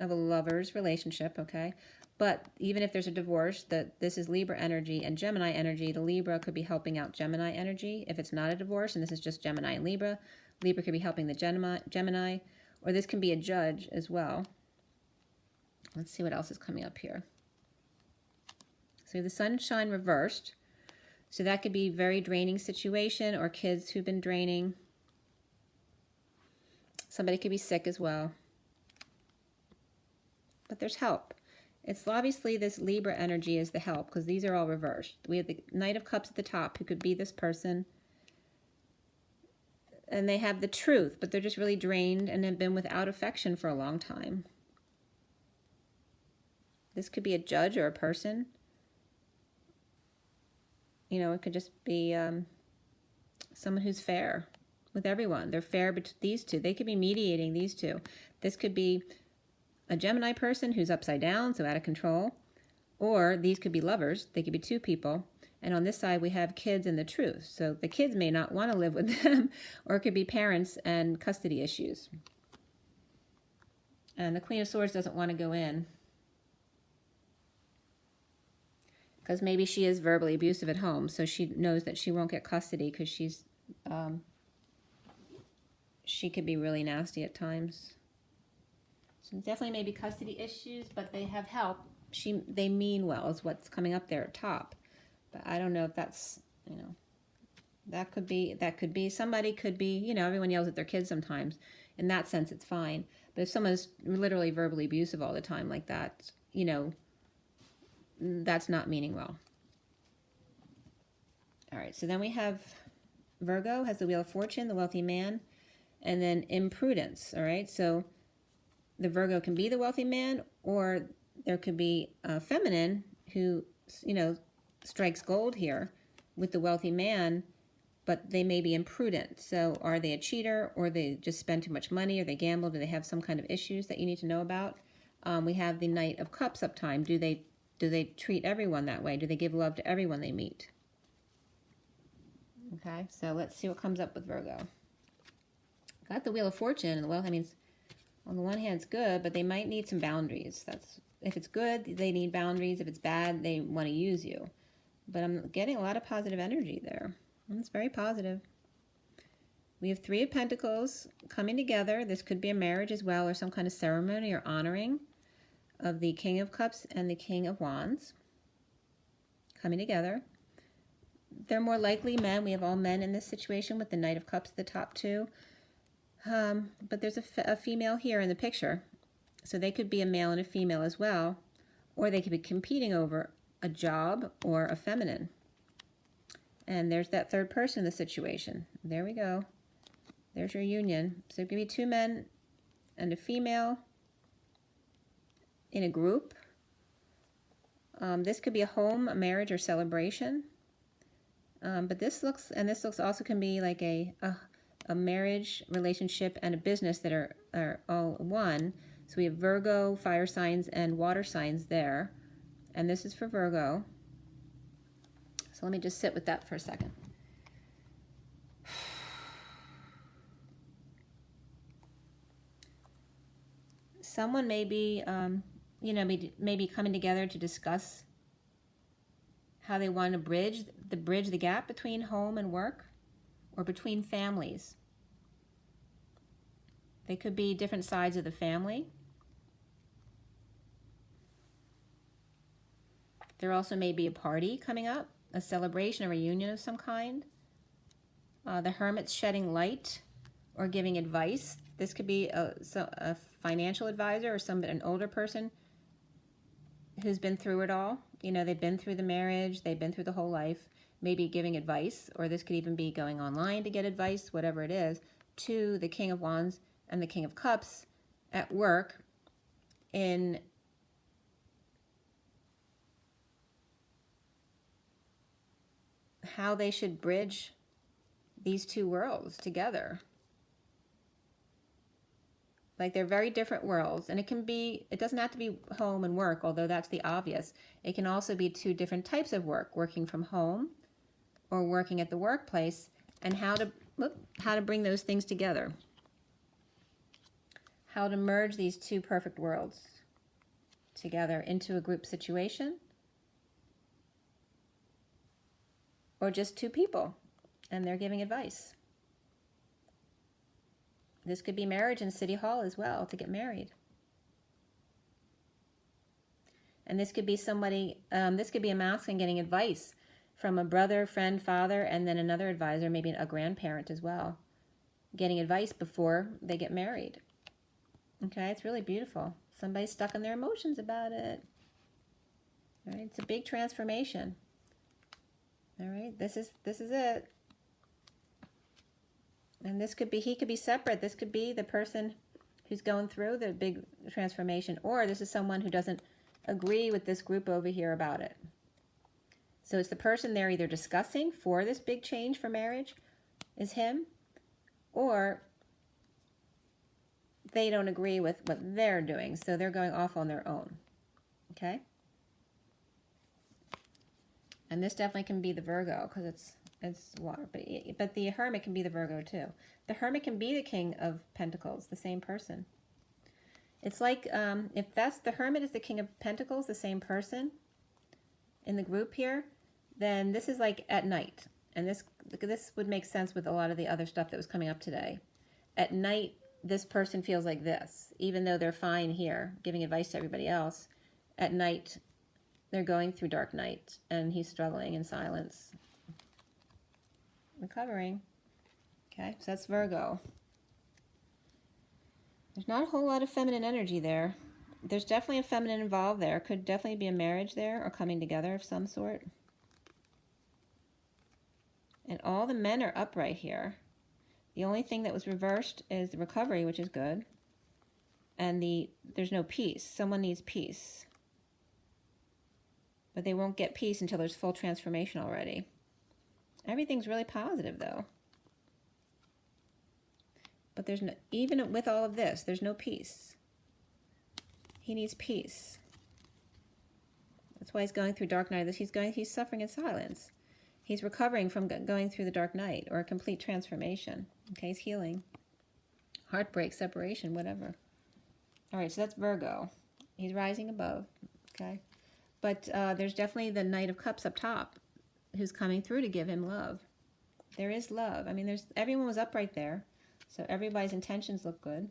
of a lover's relationship, okay? But even if there's a divorce, this is Libra energy and Gemini energy. The Libra could be helping out Gemini energy. If it's not a divorce, and this is just Gemini and Libra, Libra could be helping the Gemini, or this can be a judge as well. Let's see what else is coming up here. So the Sunshine reversed. So that could be a very draining situation, or kids who've been draining. Somebody could be sick as well. But there's help. It's obviously this Libra energy is the help because these are all reversed. We have the Knight of Cups at the top who could be this person. And they have the truth, but they're just really drained and have been without affection for a long time. This could be a judge or a person. It could just be someone who's fair with everyone. They're fair between these two. They could be mediating these two. This could be a Gemini person who's upside down, so out of control. Or these could be lovers. They could be two people. And on this side, we have kids and the truth. So the kids may not want to live with them, or it could be parents and custody issues. And the Queen of Swords doesn't want to go in. Because maybe she is verbally abusive at home, so she knows that she won't get custody because she could be really nasty at times. So definitely maybe custody issues, but they have help. They mean well is what's coming up there at top. But I don't know if that's, that could be, somebody could be, everyone yells at their kids sometimes. In that sense, it's fine. But if someone's literally verbally abusive all the time like that, that's not meaning well. All right, so then we have Virgo has the Wheel of Fortune, the wealthy man, and then imprudence. All right, so the Virgo can be the wealthy man, or there could be a feminine who, strikes gold here with the wealthy man, but they may be imprudent. So are they a cheater, or they just spend too much money, or they gamble? Do they have some kind of issues that you need to know about? We have the Knight of Cups up time. Do they treat everyone that way? Do they give love to everyone they meet? Okay, so let's see what comes up with Virgo. Got the Wheel of Fortune, and the wealth, on the one hand, it's good, but they might need some boundaries. If it's good, they need boundaries. If it's bad, they want to use you. But I'm getting a lot of positive energy there. It's very positive. We have Three of Pentacles coming together. This could be a marriage as well, or some kind of ceremony or honoring of the King of Cups and the King of Wands coming together. They're more likely men. We have all men in this situation with the Knight of Cups at the top two. But there's a female here in the picture. So they could be a male and a female as well. Or they could be competing over a job or a feminine. And there's that third person in the situation. There we go. There's your union. So it could be two men and a female in a group. This could be a home, a marriage, or celebration. But this looks also can be like a marriage, relationship, and a business that are all one. So we have Virgo, fire signs, and water signs there. And this is for Virgo. So let me just sit with that for a second. Someone may be, maybe coming together to discuss how they want to bridge the gap between home and work, or between families. They could be different sides of the family. There also may be a party coming up, a celebration, a reunion of some kind. The Hermit's shedding light or giving advice. This could be a financial advisor, or an older person who's been through it all. They've been through the marriage, they've been through the whole life, maybe giving advice, or this could even be going online to get advice, whatever it is, to the King of Wands and the King of Cups at work in how they should bridge these two worlds together. Like, they're very different worlds, and it doesn't have to be home and work, although that's the obvious. It can also be two different types of work, working from home or working at the workplace, and how to bring those things together. How to merge these two perfect worlds together into a group situation, or just two people, and they're giving advice. This could be marriage in City Hall as well, to get married. And this could be this could be a masculine getting advice from a brother, friend, father, and then another advisor, maybe a grandparent as well, getting advice before they get married. Okay, it's really beautiful. Somebody's stuck in their emotions about it. All right, it's a big transformation. All right, this is it. And he could be separate. This could be the person who's going through the big transformation, or this is someone who doesn't agree with this group over here about it. So it's the person they're either discussing for this big change for marriage is him, or they don't agree with what they're doing, so they're going off on their own. Okay? And this definitely can be the Virgo, because it's water, but the Hermit can be the Virgo too. The Hermit can be the King of Pentacles, the same person. It's like, if the Hermit is the King of Pentacles, the same person, in the group here, then this is like at night. And this would make sense with a lot of the other stuff that was coming up today. At night, this person feels like this, even though they're fine here, giving advice to everybody else. At night, they're going through dark night, and he's struggling in silence. Recovering. Okay, so that's Virgo. There's not a whole lot of feminine energy there. There's definitely a feminine involved there. Could definitely be a marriage there or coming together of some sort. And all the men are upright here. The only thing that was reversed is the recovery, which is good. And there's no peace. Someone needs peace. But they won't get peace until there's full transformation already. Everything's really positive, though. But there's no, even with all of this, there's no peace. He needs peace. That's why he's going through dark night. He's suffering in silence. He's recovering from going through the dark night or a complete transformation. Okay, he's healing. Heartbreak, separation, whatever. All right, so that's Virgo. He's rising above, okay? But there's definitely the Knight of Cups up top who's coming through to give him love. There is love. I mean, everyone was up right there, so everybody's intentions look good.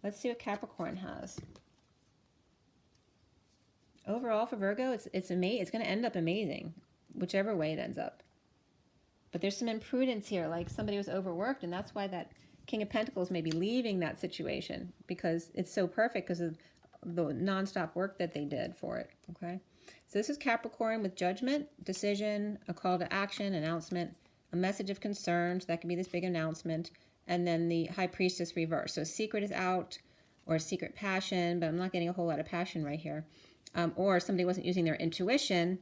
Let's see what Capricorn has. Overall for Virgo, it's going to end up amazing, whichever way it ends up. But there's some imprudence here, like somebody was overworked, and that's why that King of Pentacles may be leaving that situation, because it's so perfect because of the nonstop work that they did for it, okay? So this is Capricorn with judgment, decision, a call to action, announcement, a message of concern, so that could be this big announcement, and then the High Priestess reverse. So secret is out, or a secret passion, but I'm not getting a whole lot of passion right here. Or somebody wasn't using their intuition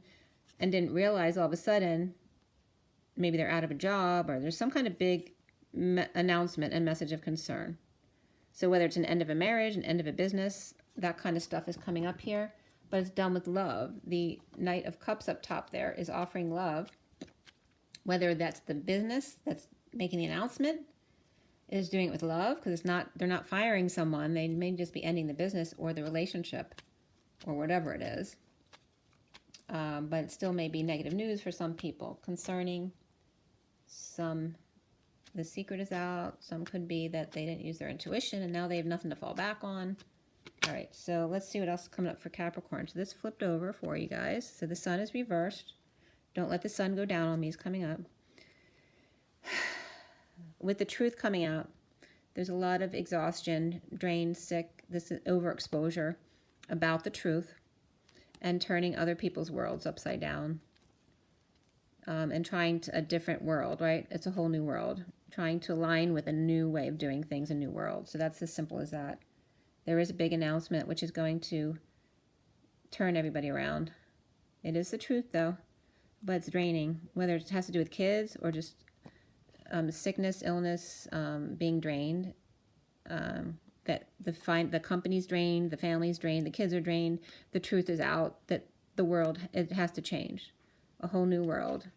and didn't realize all of a sudden maybe they're out of a job, or there's some kind of big announcement and message of concern. So whether it's an end of a marriage, an end of a business, that kind of stuff is coming up here, but it's done with love. The Knight of Cups up top there is offering love, whether that's the business that's making the announcement is doing it with love, because they're not firing someone. They may just be ending the business or the relationship or whatever it is. But it still may be negative news for some people concerning the secret is out. Some could be that they didn't use their intuition and now they have nothing to fall back on. All right, so let's see what else is coming up for Capricorn. So this flipped over for you guys. So the sun is reversed. Don't let the sun go down on me is coming up. With the truth coming out, there's a lot of exhaustion, drained, sick. This is overexposure about the truth and turning other people's worlds upside down. And trying a different world, right? It's a whole new world. Trying to align with a new way of doing things, a new world. So that's as simple as that. There is a big announcement which is going to turn everybody around. It is the truth, though, but it's draining. Whether it has to do with kids or just sickness, illness, being drained. That the company's drained, the family's drained, the kids are drained. The truth is out that the world, it has to change. A whole new world,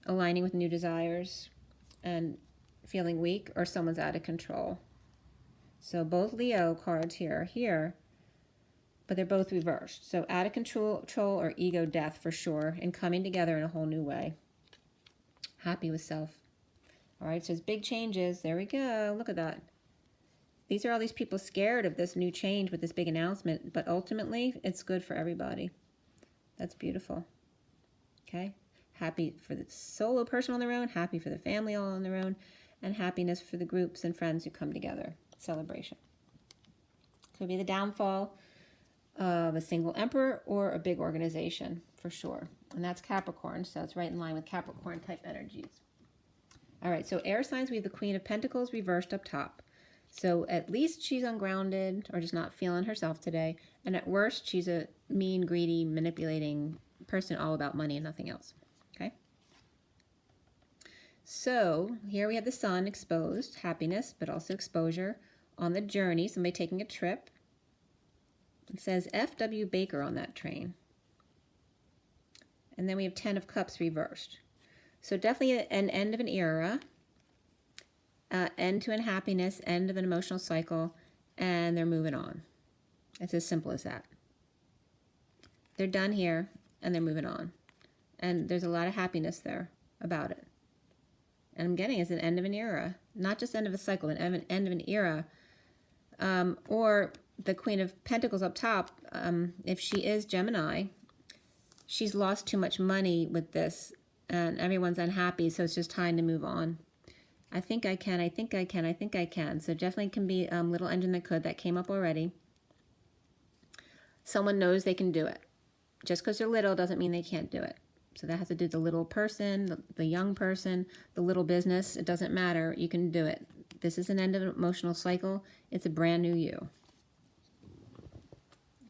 aligning with new desires and feeling weak or someone's out of control. So both Leo cards here are here, but they're both reversed. So out of control or ego death for sure, and coming together in a whole new way. Happy with self. All right, so it's big changes. There we go. Look at that. These are all these people scared of this new change with this big announcement, but ultimately it's good for everybody. That's beautiful. Okay, happy for the solo person on their own, happy for the family all on their own, and happiness for the groups and friends who come together. Celebration. Could be the downfall of a single emperor or a big organization, for sure. And that's Capricorn, so it's right in line with Capricorn type energies. All right, so air signs, we have the Queen of Pentacles reversed up top. So at least she's ungrounded or just not feeling herself today. And at worst, she's a mean, greedy, manipulating person all about money and nothing else. Okay. So here we have the sun exposed, happiness, but also exposure on the journey. Somebody taking a trip. It says F.W. Baker on that train. And then we have 10 of Cups reversed. So definitely an end of an era. End to unhappiness, end of an emotional cycle, and they're moving on. It's as simple as that. They're done here, and they're moving on. And there's a lot of happiness there about it. And I'm getting it's an end of an era. Not just end of a cycle, an end of an era. Or the Queen of Pentacles up top, if she is Gemini, she's lost too much money with this and everyone's unhappy, so it's just time to move on. I think I can, I think I can, I think I can. So definitely can be little engine that came up already. Someone knows they can do it. Just because they're little doesn't mean they can't do it. So that has to do with the little person, the young person, the little business. It doesn't matter. You can do it. This is an end of an emotional cycle. It's a brand new you.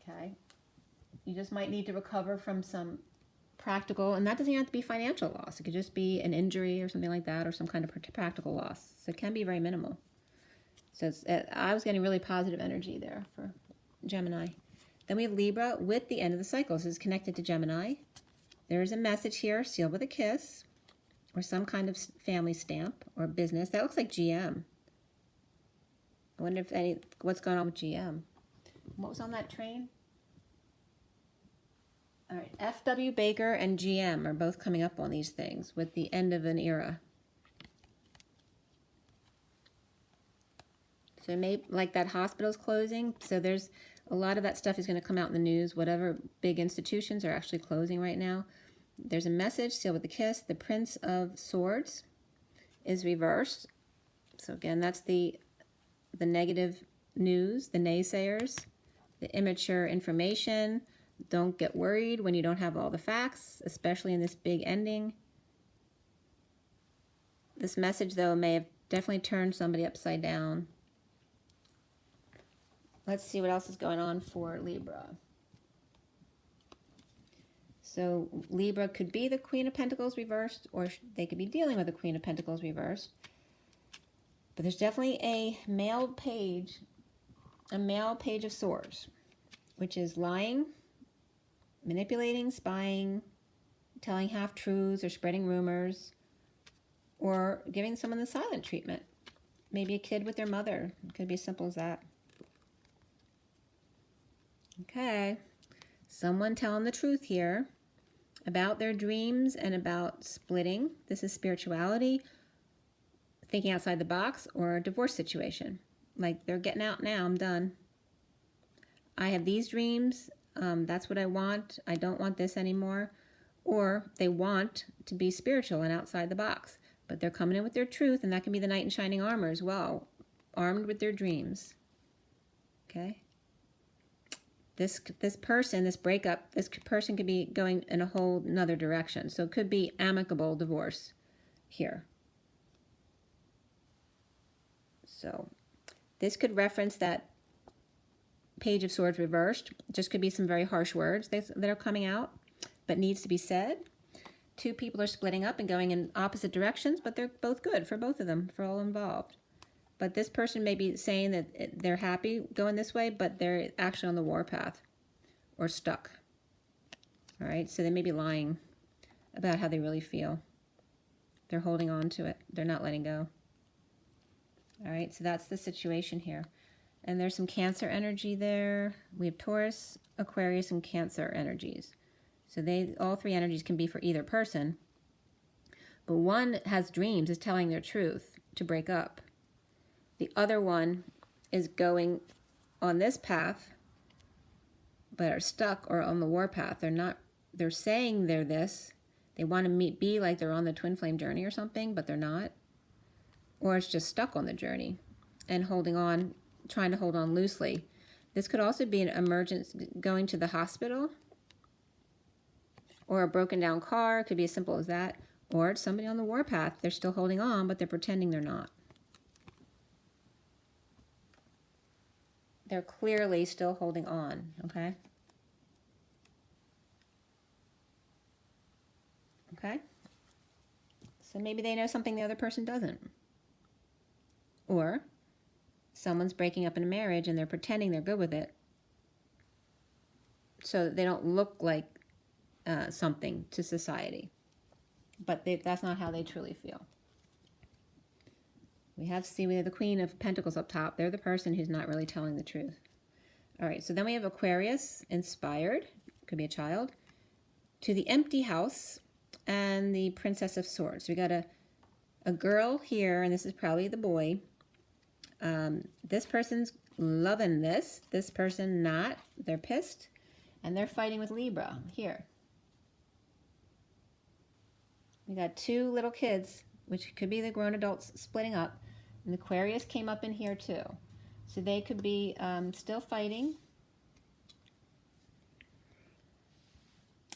Okay. You just might need to recover from some practical, and that doesn't even have to be financial loss. It could just be an injury or something like that, or some kind of practical loss. So it can be very minimal. So I was getting really positive energy there for Gemini. Then we have Libra with the end of the cycle. So it's connected to Gemini. There is a message here, sealed with a kiss, or some kind of family stamp or business. That looks like GM. I wonder if what's going on with GM. What was on that train? All right, F.W. Baker and GM are both coming up on these things with the end of an era. So maybe like that hospital's closing. So there's a lot of that stuff is going to come out in the news. Whatever big institutions are actually closing right now. There's a message sealed with a kiss. The Prince of Swords is reversed. So again, that's the negative news, the naysayers, the immature information. Don't get worried when you don't have all the facts, especially in this big ending. This message, though, may have definitely turned somebody upside down. Let's see what else is going on for Libra. So Libra could be the Queen of Pentacles reversed, or they could be dealing with the Queen of Pentacles reversed. But there's definitely a male page of swords, which is lying, manipulating, spying, telling half-truths or spreading rumors, or giving someone the silent treatment. Maybe a kid with their mother. It could be as simple as that. Okay, someone telling the truth here about their dreams and about splitting. This is spirituality, thinking outside the box, or a divorce situation. Like they're getting out now, I'm done. I have these dreams, that's what I want. I don't want this anymore. Or they want to be spiritual and outside the box, but they're coming in with their truth, and that can be the knight in shining armor as well, armed with their dreams. Okay? This person, this breakup, this person could be going in a whole another direction. So it could be amicable divorce here. So this could reference that Page of Swords reversed. Just could be some very harsh words that are coming out, but needs to be said. Two people are splitting up and going in opposite directions, but they're both good for both of them, for all involved. But this person may be saying that they're happy going this way, but they're actually on the warpath or stuck. All right, so they may be lying about how they really feel. They're holding on to it. They're not letting go. All right, so that's the situation here. And there's some Cancer energy there. We have Taurus, Aquarius, and Cancer energies. So all three energies can be for either person. But one has dreams, is telling their truth to break up. The other one is going on this path, but are stuck or on the warpath. They're saying they're this. They want to be like they're on the twin flame journey or something, but they're not. Or it's just stuck on the journey and holding on, trying to hold on loosely. This could also be an emergency, going to the hospital, or a broken down car. It could be as simple as that. Or it's somebody on the warpath. They're still holding on, but they're pretending they're not. They're clearly still holding on, okay? Okay? So maybe they know something the other person doesn't. Or someone's breaking up in a marriage and they're pretending they're good with it so that they don't look like something to society. But that's not how they truly feel. We have the Queen of Pentacles up top. They're the person who's not really telling the truth. All right, so then we have Aquarius, inspired, could be a child, to the empty house, and the Princess of Swords. We got a girl here, and this is probably the boy. This person's loving this. This person not. They're pissed, and they're fighting with Libra here. We got two little kids, which could be the grown adults splitting up, and Aquarius came up in here too. So they could be still fighting.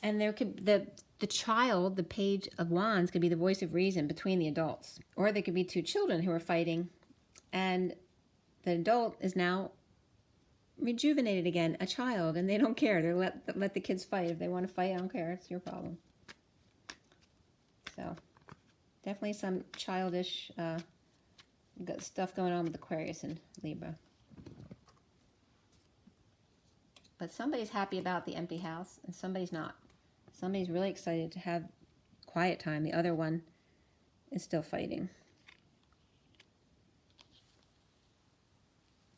And there could the child, the Page of Wands, could be the voice of reason between the adults. Or they could be two children who are fighting, and the adult is now rejuvenated again, a child, and they don't care. They're let the kids fight. If they want to fight, I don't care. It's your problem. So definitely some childish stuff going on with Aquarius and Libra. But somebody's happy about the empty house, and somebody's not. Somebody's really excited to have quiet time. The other one is still fighting.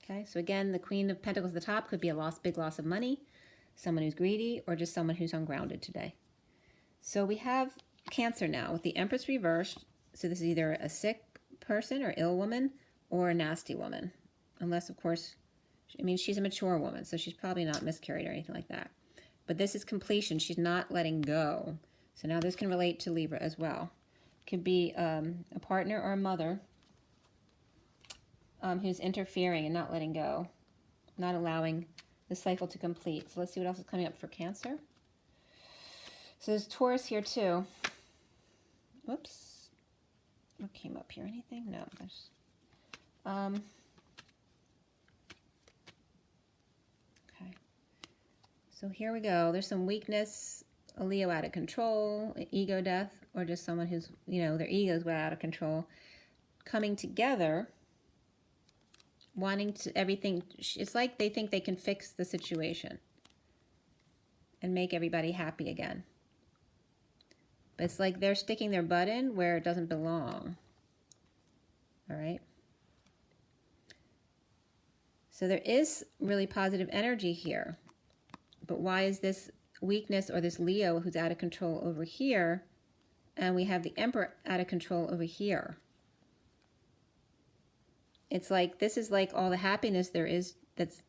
Okay, so again, the Queen of Pentacles at the top could be a big loss of money, someone who's greedy, or just someone who's ungrounded today. So we have Cancer now with the Empress reversed. So this is either a sick person or ill woman or a nasty woman. Unless, of course, I mean, she's a mature woman, so she's probably not miscarried or anything like that. But this is completion. She's not letting go. So now this can relate to Libra as well. Could be a partner or a mother who's interfering and not letting go, not allowing the cycle to complete. So let's see what else is coming up for Cancer. So there's Taurus here too. Whoops. What came up here? Anything? No. There's, okay. So here we go. There's some weakness, a Leo out of control, an ego death, or just someone who's, you know, their ego is way out of control, coming together, wanting to everything. It's like they think they can fix the situation and make everybody happy again. But it's like they're sticking their butt in where it doesn't belong. All right. So there is really positive energy here. But why is this weakness or this Leo who's out of control over here, and we have the Emperor out of control over here? It's like this is like all the happiness there is that's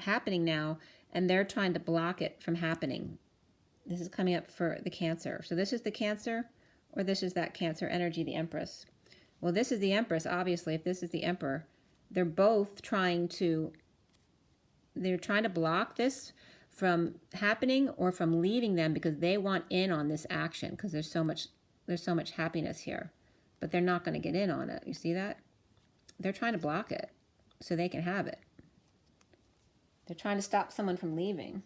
happening now, and they're trying to block it from happening. This is coming up for the Cancer. So this is the Cancer, or this is that Cancer energy, the Empress. Well, this is the Empress, obviously. If this is the Emperor, they're both trying to block this from happening or from leaving them because they want in on this action because there's so much happiness here. But they're not going to get in on it. You see that? They're trying to block it so they can have it. They're trying to stop someone from leaving.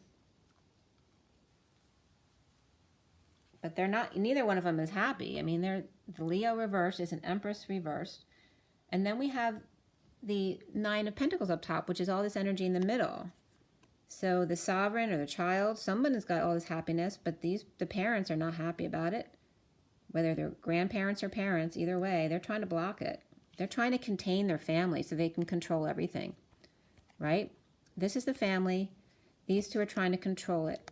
But they're not, neither one of them is happy. I mean, the Leo reversed is an Empress reversed. And then we have the Nine of Pentacles up top, which is all this energy in the middle. So the sovereign or the child, someone has got all this happiness, but the parents are not happy about it. Whether they're grandparents or parents, either way, they're trying to block it. They're trying to contain their family so they can control everything, right? This is the family. These two are trying to control it.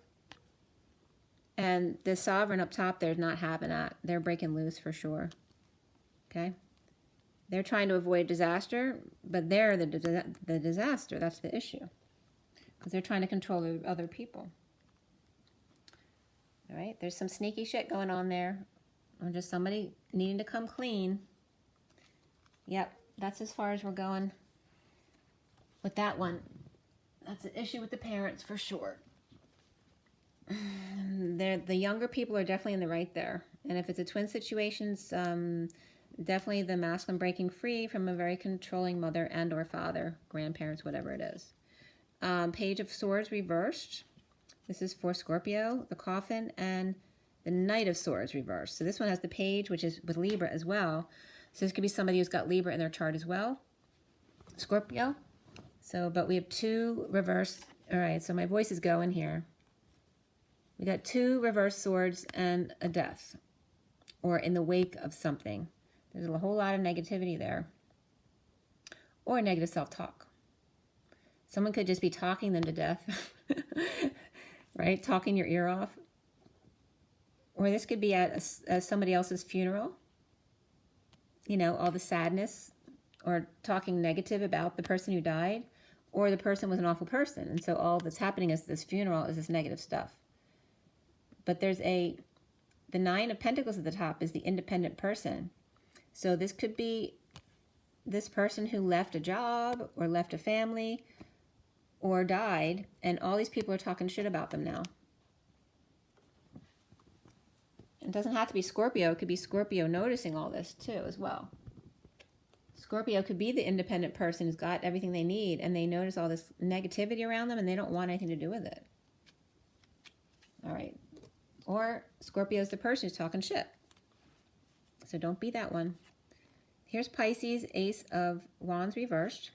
And the sovereign up top there is not having that. They're breaking loose for sure, okay? They're trying to avoid disaster, but they're the disaster. That's the issue. Because they're trying to control the other people. All right, there's some sneaky shit going on there. Or just somebody needing to come clean. Yep, that's as far as we're going with that one. That's an issue with the parents for sure. The younger people are definitely in the right there. And if it's a twin situation, definitely the masculine breaking free from a very controlling mother and or father, grandparents, whatever it is. Page of Swords reversed. This is for Scorpio, the Coffin, and the Knight of Swords reversed. So this one has the Page, which is with Libra as well. So this could be somebody who's got Libra in their chart as well. Scorpio. So, but we have two reversed. All right, so my voice is going here. We got two reversed swords and a death, or in the wake of something. There's a whole lot of negativity there, or negative self-talk. Someone could just be talking them to death, right? Talking your ear off. Or this could be at somebody else's funeral. You know, all the sadness or talking negative about the person who died, or the person was an awful person. And so all that's happening is this funeral is this negative stuff. But there's the Nine of Pentacles at the top is the independent person. So this could be this person who left a job or left a family or died, and all these people are talking shit about them now. It doesn't have to be Scorpio. It could be Scorpio noticing all this too as well. Scorpio could be the independent person who's got everything they need, and they notice all this negativity around them and they don't want anything to do with it. All right. Or Scorpio is the person who's talking shit. So don't be that one. Here's Pisces, Ace of Wands reversed,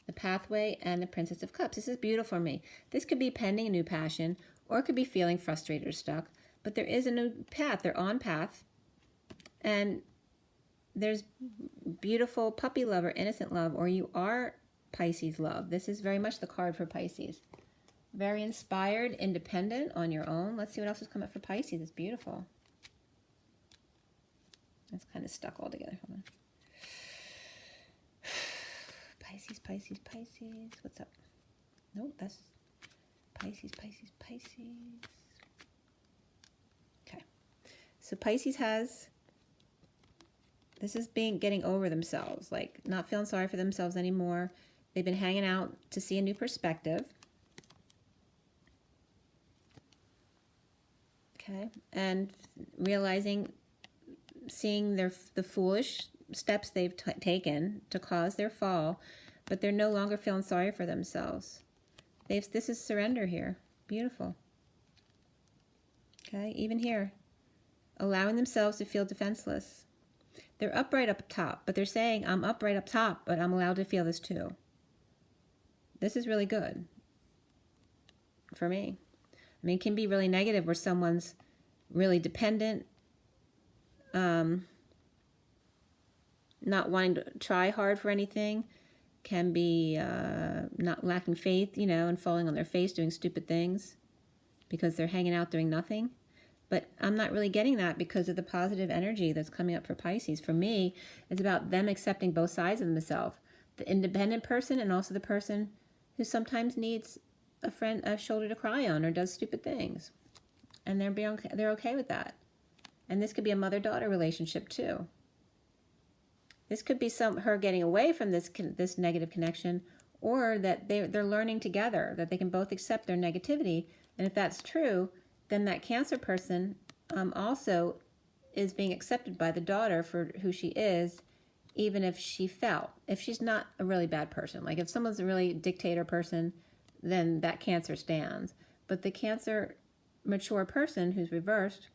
the Pathway, and the Princess of Cups. This is beautiful for me. This could be pending a new passion, or it could be feeling frustrated or stuck. But there is a new path. They're on path. And there's beautiful puppy love or innocent love, or you are Pisces love. This is very much the card for Pisces. Very inspired, independent, on your own. Let's see what else is coming up for Pisces. It's beautiful. It's kind of stuck all together. Hold on. Pisces, Pisces, Pisces. What's up? Nope, that's Pisces, Pisces, Pisces. Okay. So Pisces has, this is getting over themselves, like not feeling sorry for themselves anymore. They've been hanging out to see a new perspective. Okay. And realizing, seeing the foolish steps they've taken to cause their fall, but they're no longer feeling sorry for themselves. This is surrender here. Beautiful. Okay, even here, allowing themselves to feel defenseless. They're upright up top, but they're saying, I'm upright up top, but I'm allowed to feel this too. This is really good for me. I mean, it can be really negative where someone's really dependent, not wanting to try hard for anything, can be not lacking faith, you know, and falling on their face doing stupid things because they're hanging out doing nothing. But I'm not really getting that because of the positive energy that's coming up for Pisces. For me, it's about them accepting both sides of themselves. The independent person and also the person who sometimes needs a shoulder to cry on or does stupid things. And they're okay with that. And this could be a mother-daughter relationship too. This could be her getting away from this negative connection, or that they're learning together, that they can both accept their negativity. And if that's true, then that Cancer person also is being accepted by the daughter for who she is, even if she fell. If she's not a really bad person. Like if someone's a really dictator person, then that Cancer stands. But the Cancer mature person who's reversed,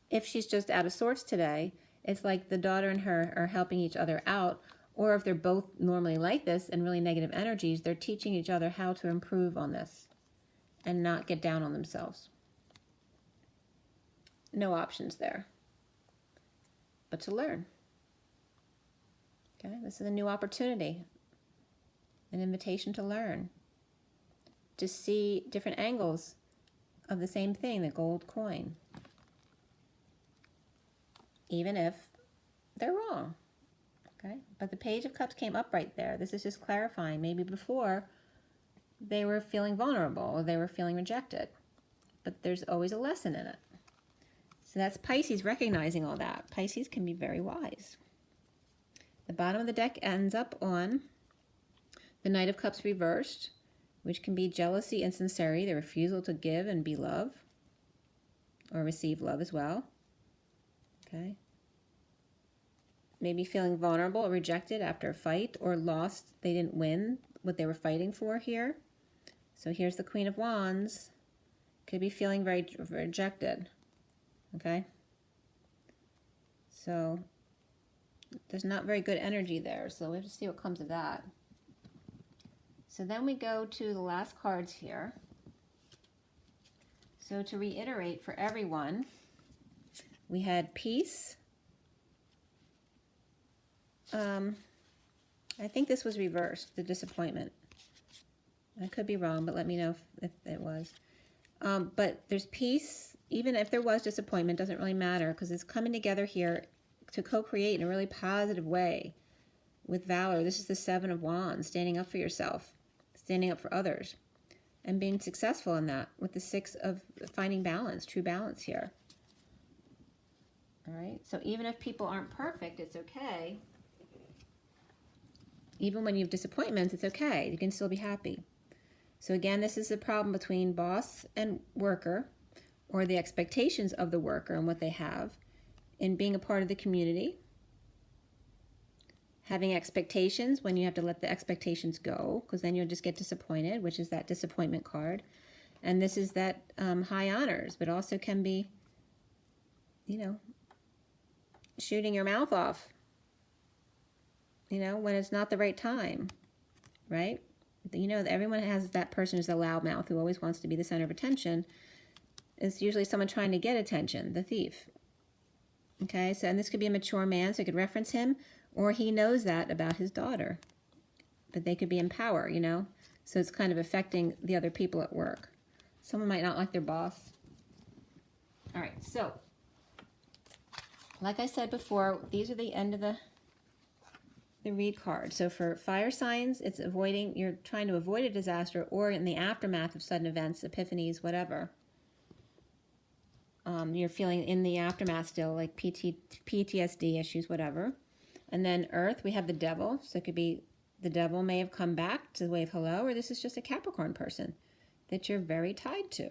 if she's just out of sorts today, it's like the daughter and her are helping each other out. Or if they're both normally like this and really negative energies, they're teaching each other how to improve on this and not get down on themselves. No options there, but to learn. Okay, this is a new opportunity, an invitation to learn, to see different angles of the same thing, the gold coin, even if they're wrong. Okay, but the Page of Cups came up right there. This is just clarifying. Maybe before they were feeling vulnerable or they were feeling rejected, but there's always a lesson in it. So that's Pisces recognizing all that. Pisces can be very wise. The bottom of the deck ends up on the Knight of Cups reversed, which can be jealousy, insincerity, the refusal to give and be loved or receive love as well. Okay. Maybe feeling vulnerable or rejected after a fight or lost. They didn't win what they were fighting for here. So here's the Queen of Wands. Could be feeling very rejected. Okay. So there's not very good energy there. So we have to see what comes of that. So then we go to the last cards here. So to reiterate for everyone, we had peace. I think this was reversed, the disappointment. I could be wrong, but let me know if it was. But there's peace. Even if there was disappointment, doesn't really matter, because it's coming together here to co-create in a really positive way with valor. This is the Seven of Wands, standing up for yourself, standing up for others, and being successful in that with the Six of finding balance, true balance here. All right, so even if people aren't perfect, it's okay. Even when you have disappointments, it's okay. You can still be happy. So again, this is the problem between boss and worker, or the expectations of the worker and what they have in being a part of the community. Having expectations when you have to let the expectations go, because then you'll just get disappointed, which is that disappointment card. And this is that high honors, but also can be, you know, shooting your mouth off, you know, when it's not the right time, right? You know, everyone has that person who's a loudmouth who always wants to be the center of attention. It's usually someone trying to get attention, the thief. Okay, so, and this could be a mature man, so you could reference him, or he knows that about his daughter. But they could be in power, you know? So it's kind of affecting the other people at work. Someone might not like their boss. All right, so, like I said before, these are the end of the read card. So for fire signs, it's avoiding, you're trying to avoid a disaster, or in the aftermath of sudden events, epiphanies, whatever. You're feeling in the aftermath still, like PTSD issues, whatever. And then Earth, we have the devil. So it could be the devil may have come back to wave hello, or this is just a Capricorn person that you're very tied to.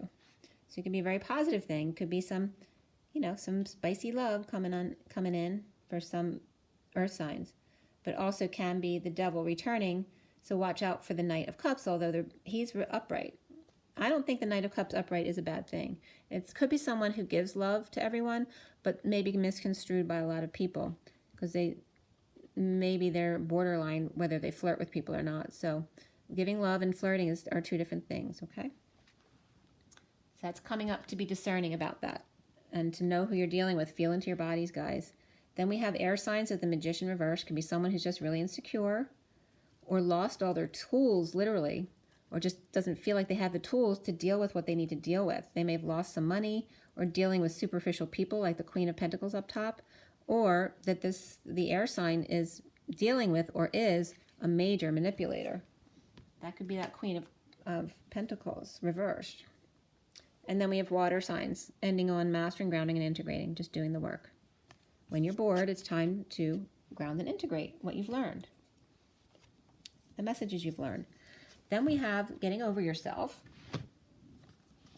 So it could be a very positive thing. Could be some, you know, some spicy love coming in for some Earth signs. But also can be the devil returning. So watch out for the Knight of Cups, although he's upright. I don't think the Knight of Cups upright is a bad thing. It could be someone who gives love to everyone, but maybe misconstrued by a lot of people, because maybe they're borderline whether they flirt with people or not. So giving love and flirting are two different things, okay? So that's coming up to be discerning about that and to know who you're dealing with. Feel into your bodies, guys. Then we have air signs of the Magician reverse. Could be someone who's just really insecure or lost all their tools, literally, or just doesn't feel like they have the tools to deal with what they need to deal with. They may have lost some money or dealing with superficial people like the Queen of Pentacles up top, or that the air sign is dealing with or is a major manipulator. That could be that Queen of Pentacles reversed. And then we have water signs ending on mastering, grounding, and integrating, just doing the work. When you're bored, it's time to ground and integrate what you've learned, the messages you've learned. Then we have getting over yourself,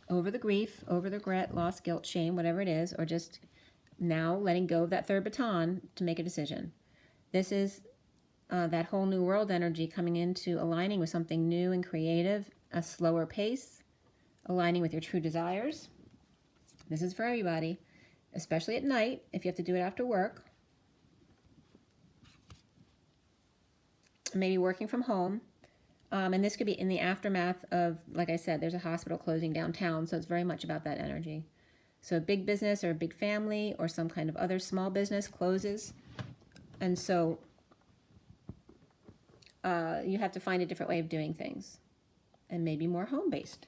over the grief, over the regret, loss, guilt, shame, whatever it is, or just now letting go of that third baton to make a decision. This is that whole new world energy coming into aligning with something new and creative, a slower pace, aligning with your true desires. This is for everybody, especially at night, if you have to do it after work. Maybe working from home. And this could be in the aftermath of, like I said, there's a hospital closing downtown, so it's very much about that energy. So a big business or a big family or some kind of other small business closes. And so you have to find a different way of doing things, and maybe more home-based.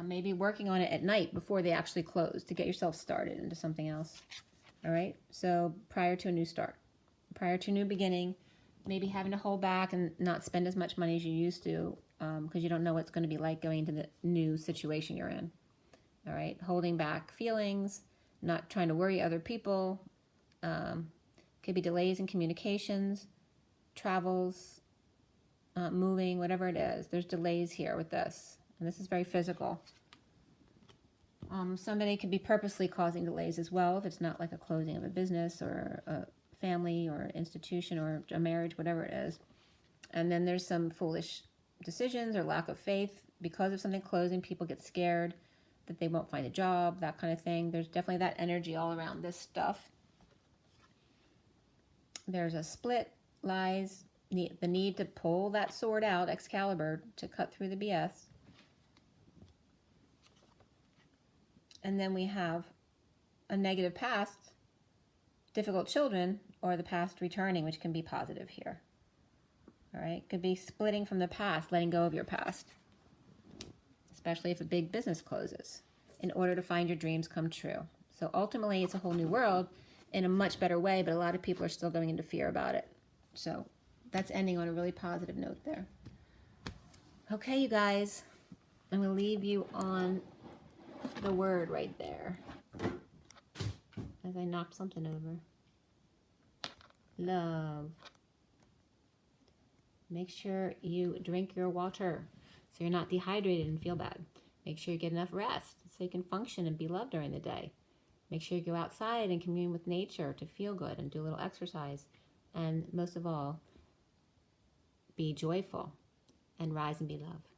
Maybe working on it at night before they actually close to get yourself started into something else. All right? So prior to a new start, prior to a new beginning, maybe having to hold back and not spend as much money as you used to because you don't know what it's going to be like going into the new situation you're in. All right? Holding back feelings, not trying to worry other people. Could be delays in communications, travels, moving, whatever it is. There's delays here with this. And this is very physical. Somebody could be purposely causing delays as well, if it's not like a closing of a business or a family or institution or a marriage, whatever it is. And then there's some foolish decisions or lack of faith. Because of something closing, people get scared that they won't find a job, that kind of thing. There's definitely that energy all around this stuff. There's a split, lies, the need to pull that sword out, Excalibur, to cut through the BS. And then we have a negative past, difficult children, or the past returning, which can be positive here. All right, could be splitting from the past, letting go of your past. especially if a big business closes, in order to find your dreams come true. So ultimately, it's a whole new world in a much better way, but a lot of people are still going into fear about it. So that's ending on a really positive note there. Okay, you guys, I'm going to leave you on the word right there as I knocked something over. Love. Make sure you drink your water so you're not dehydrated and feel bad. Make sure you get enough rest so you can function and be loved during the day. Make sure you go outside and commune with nature to feel good and do a little exercise. And most of all, be joyful and rise and be loved.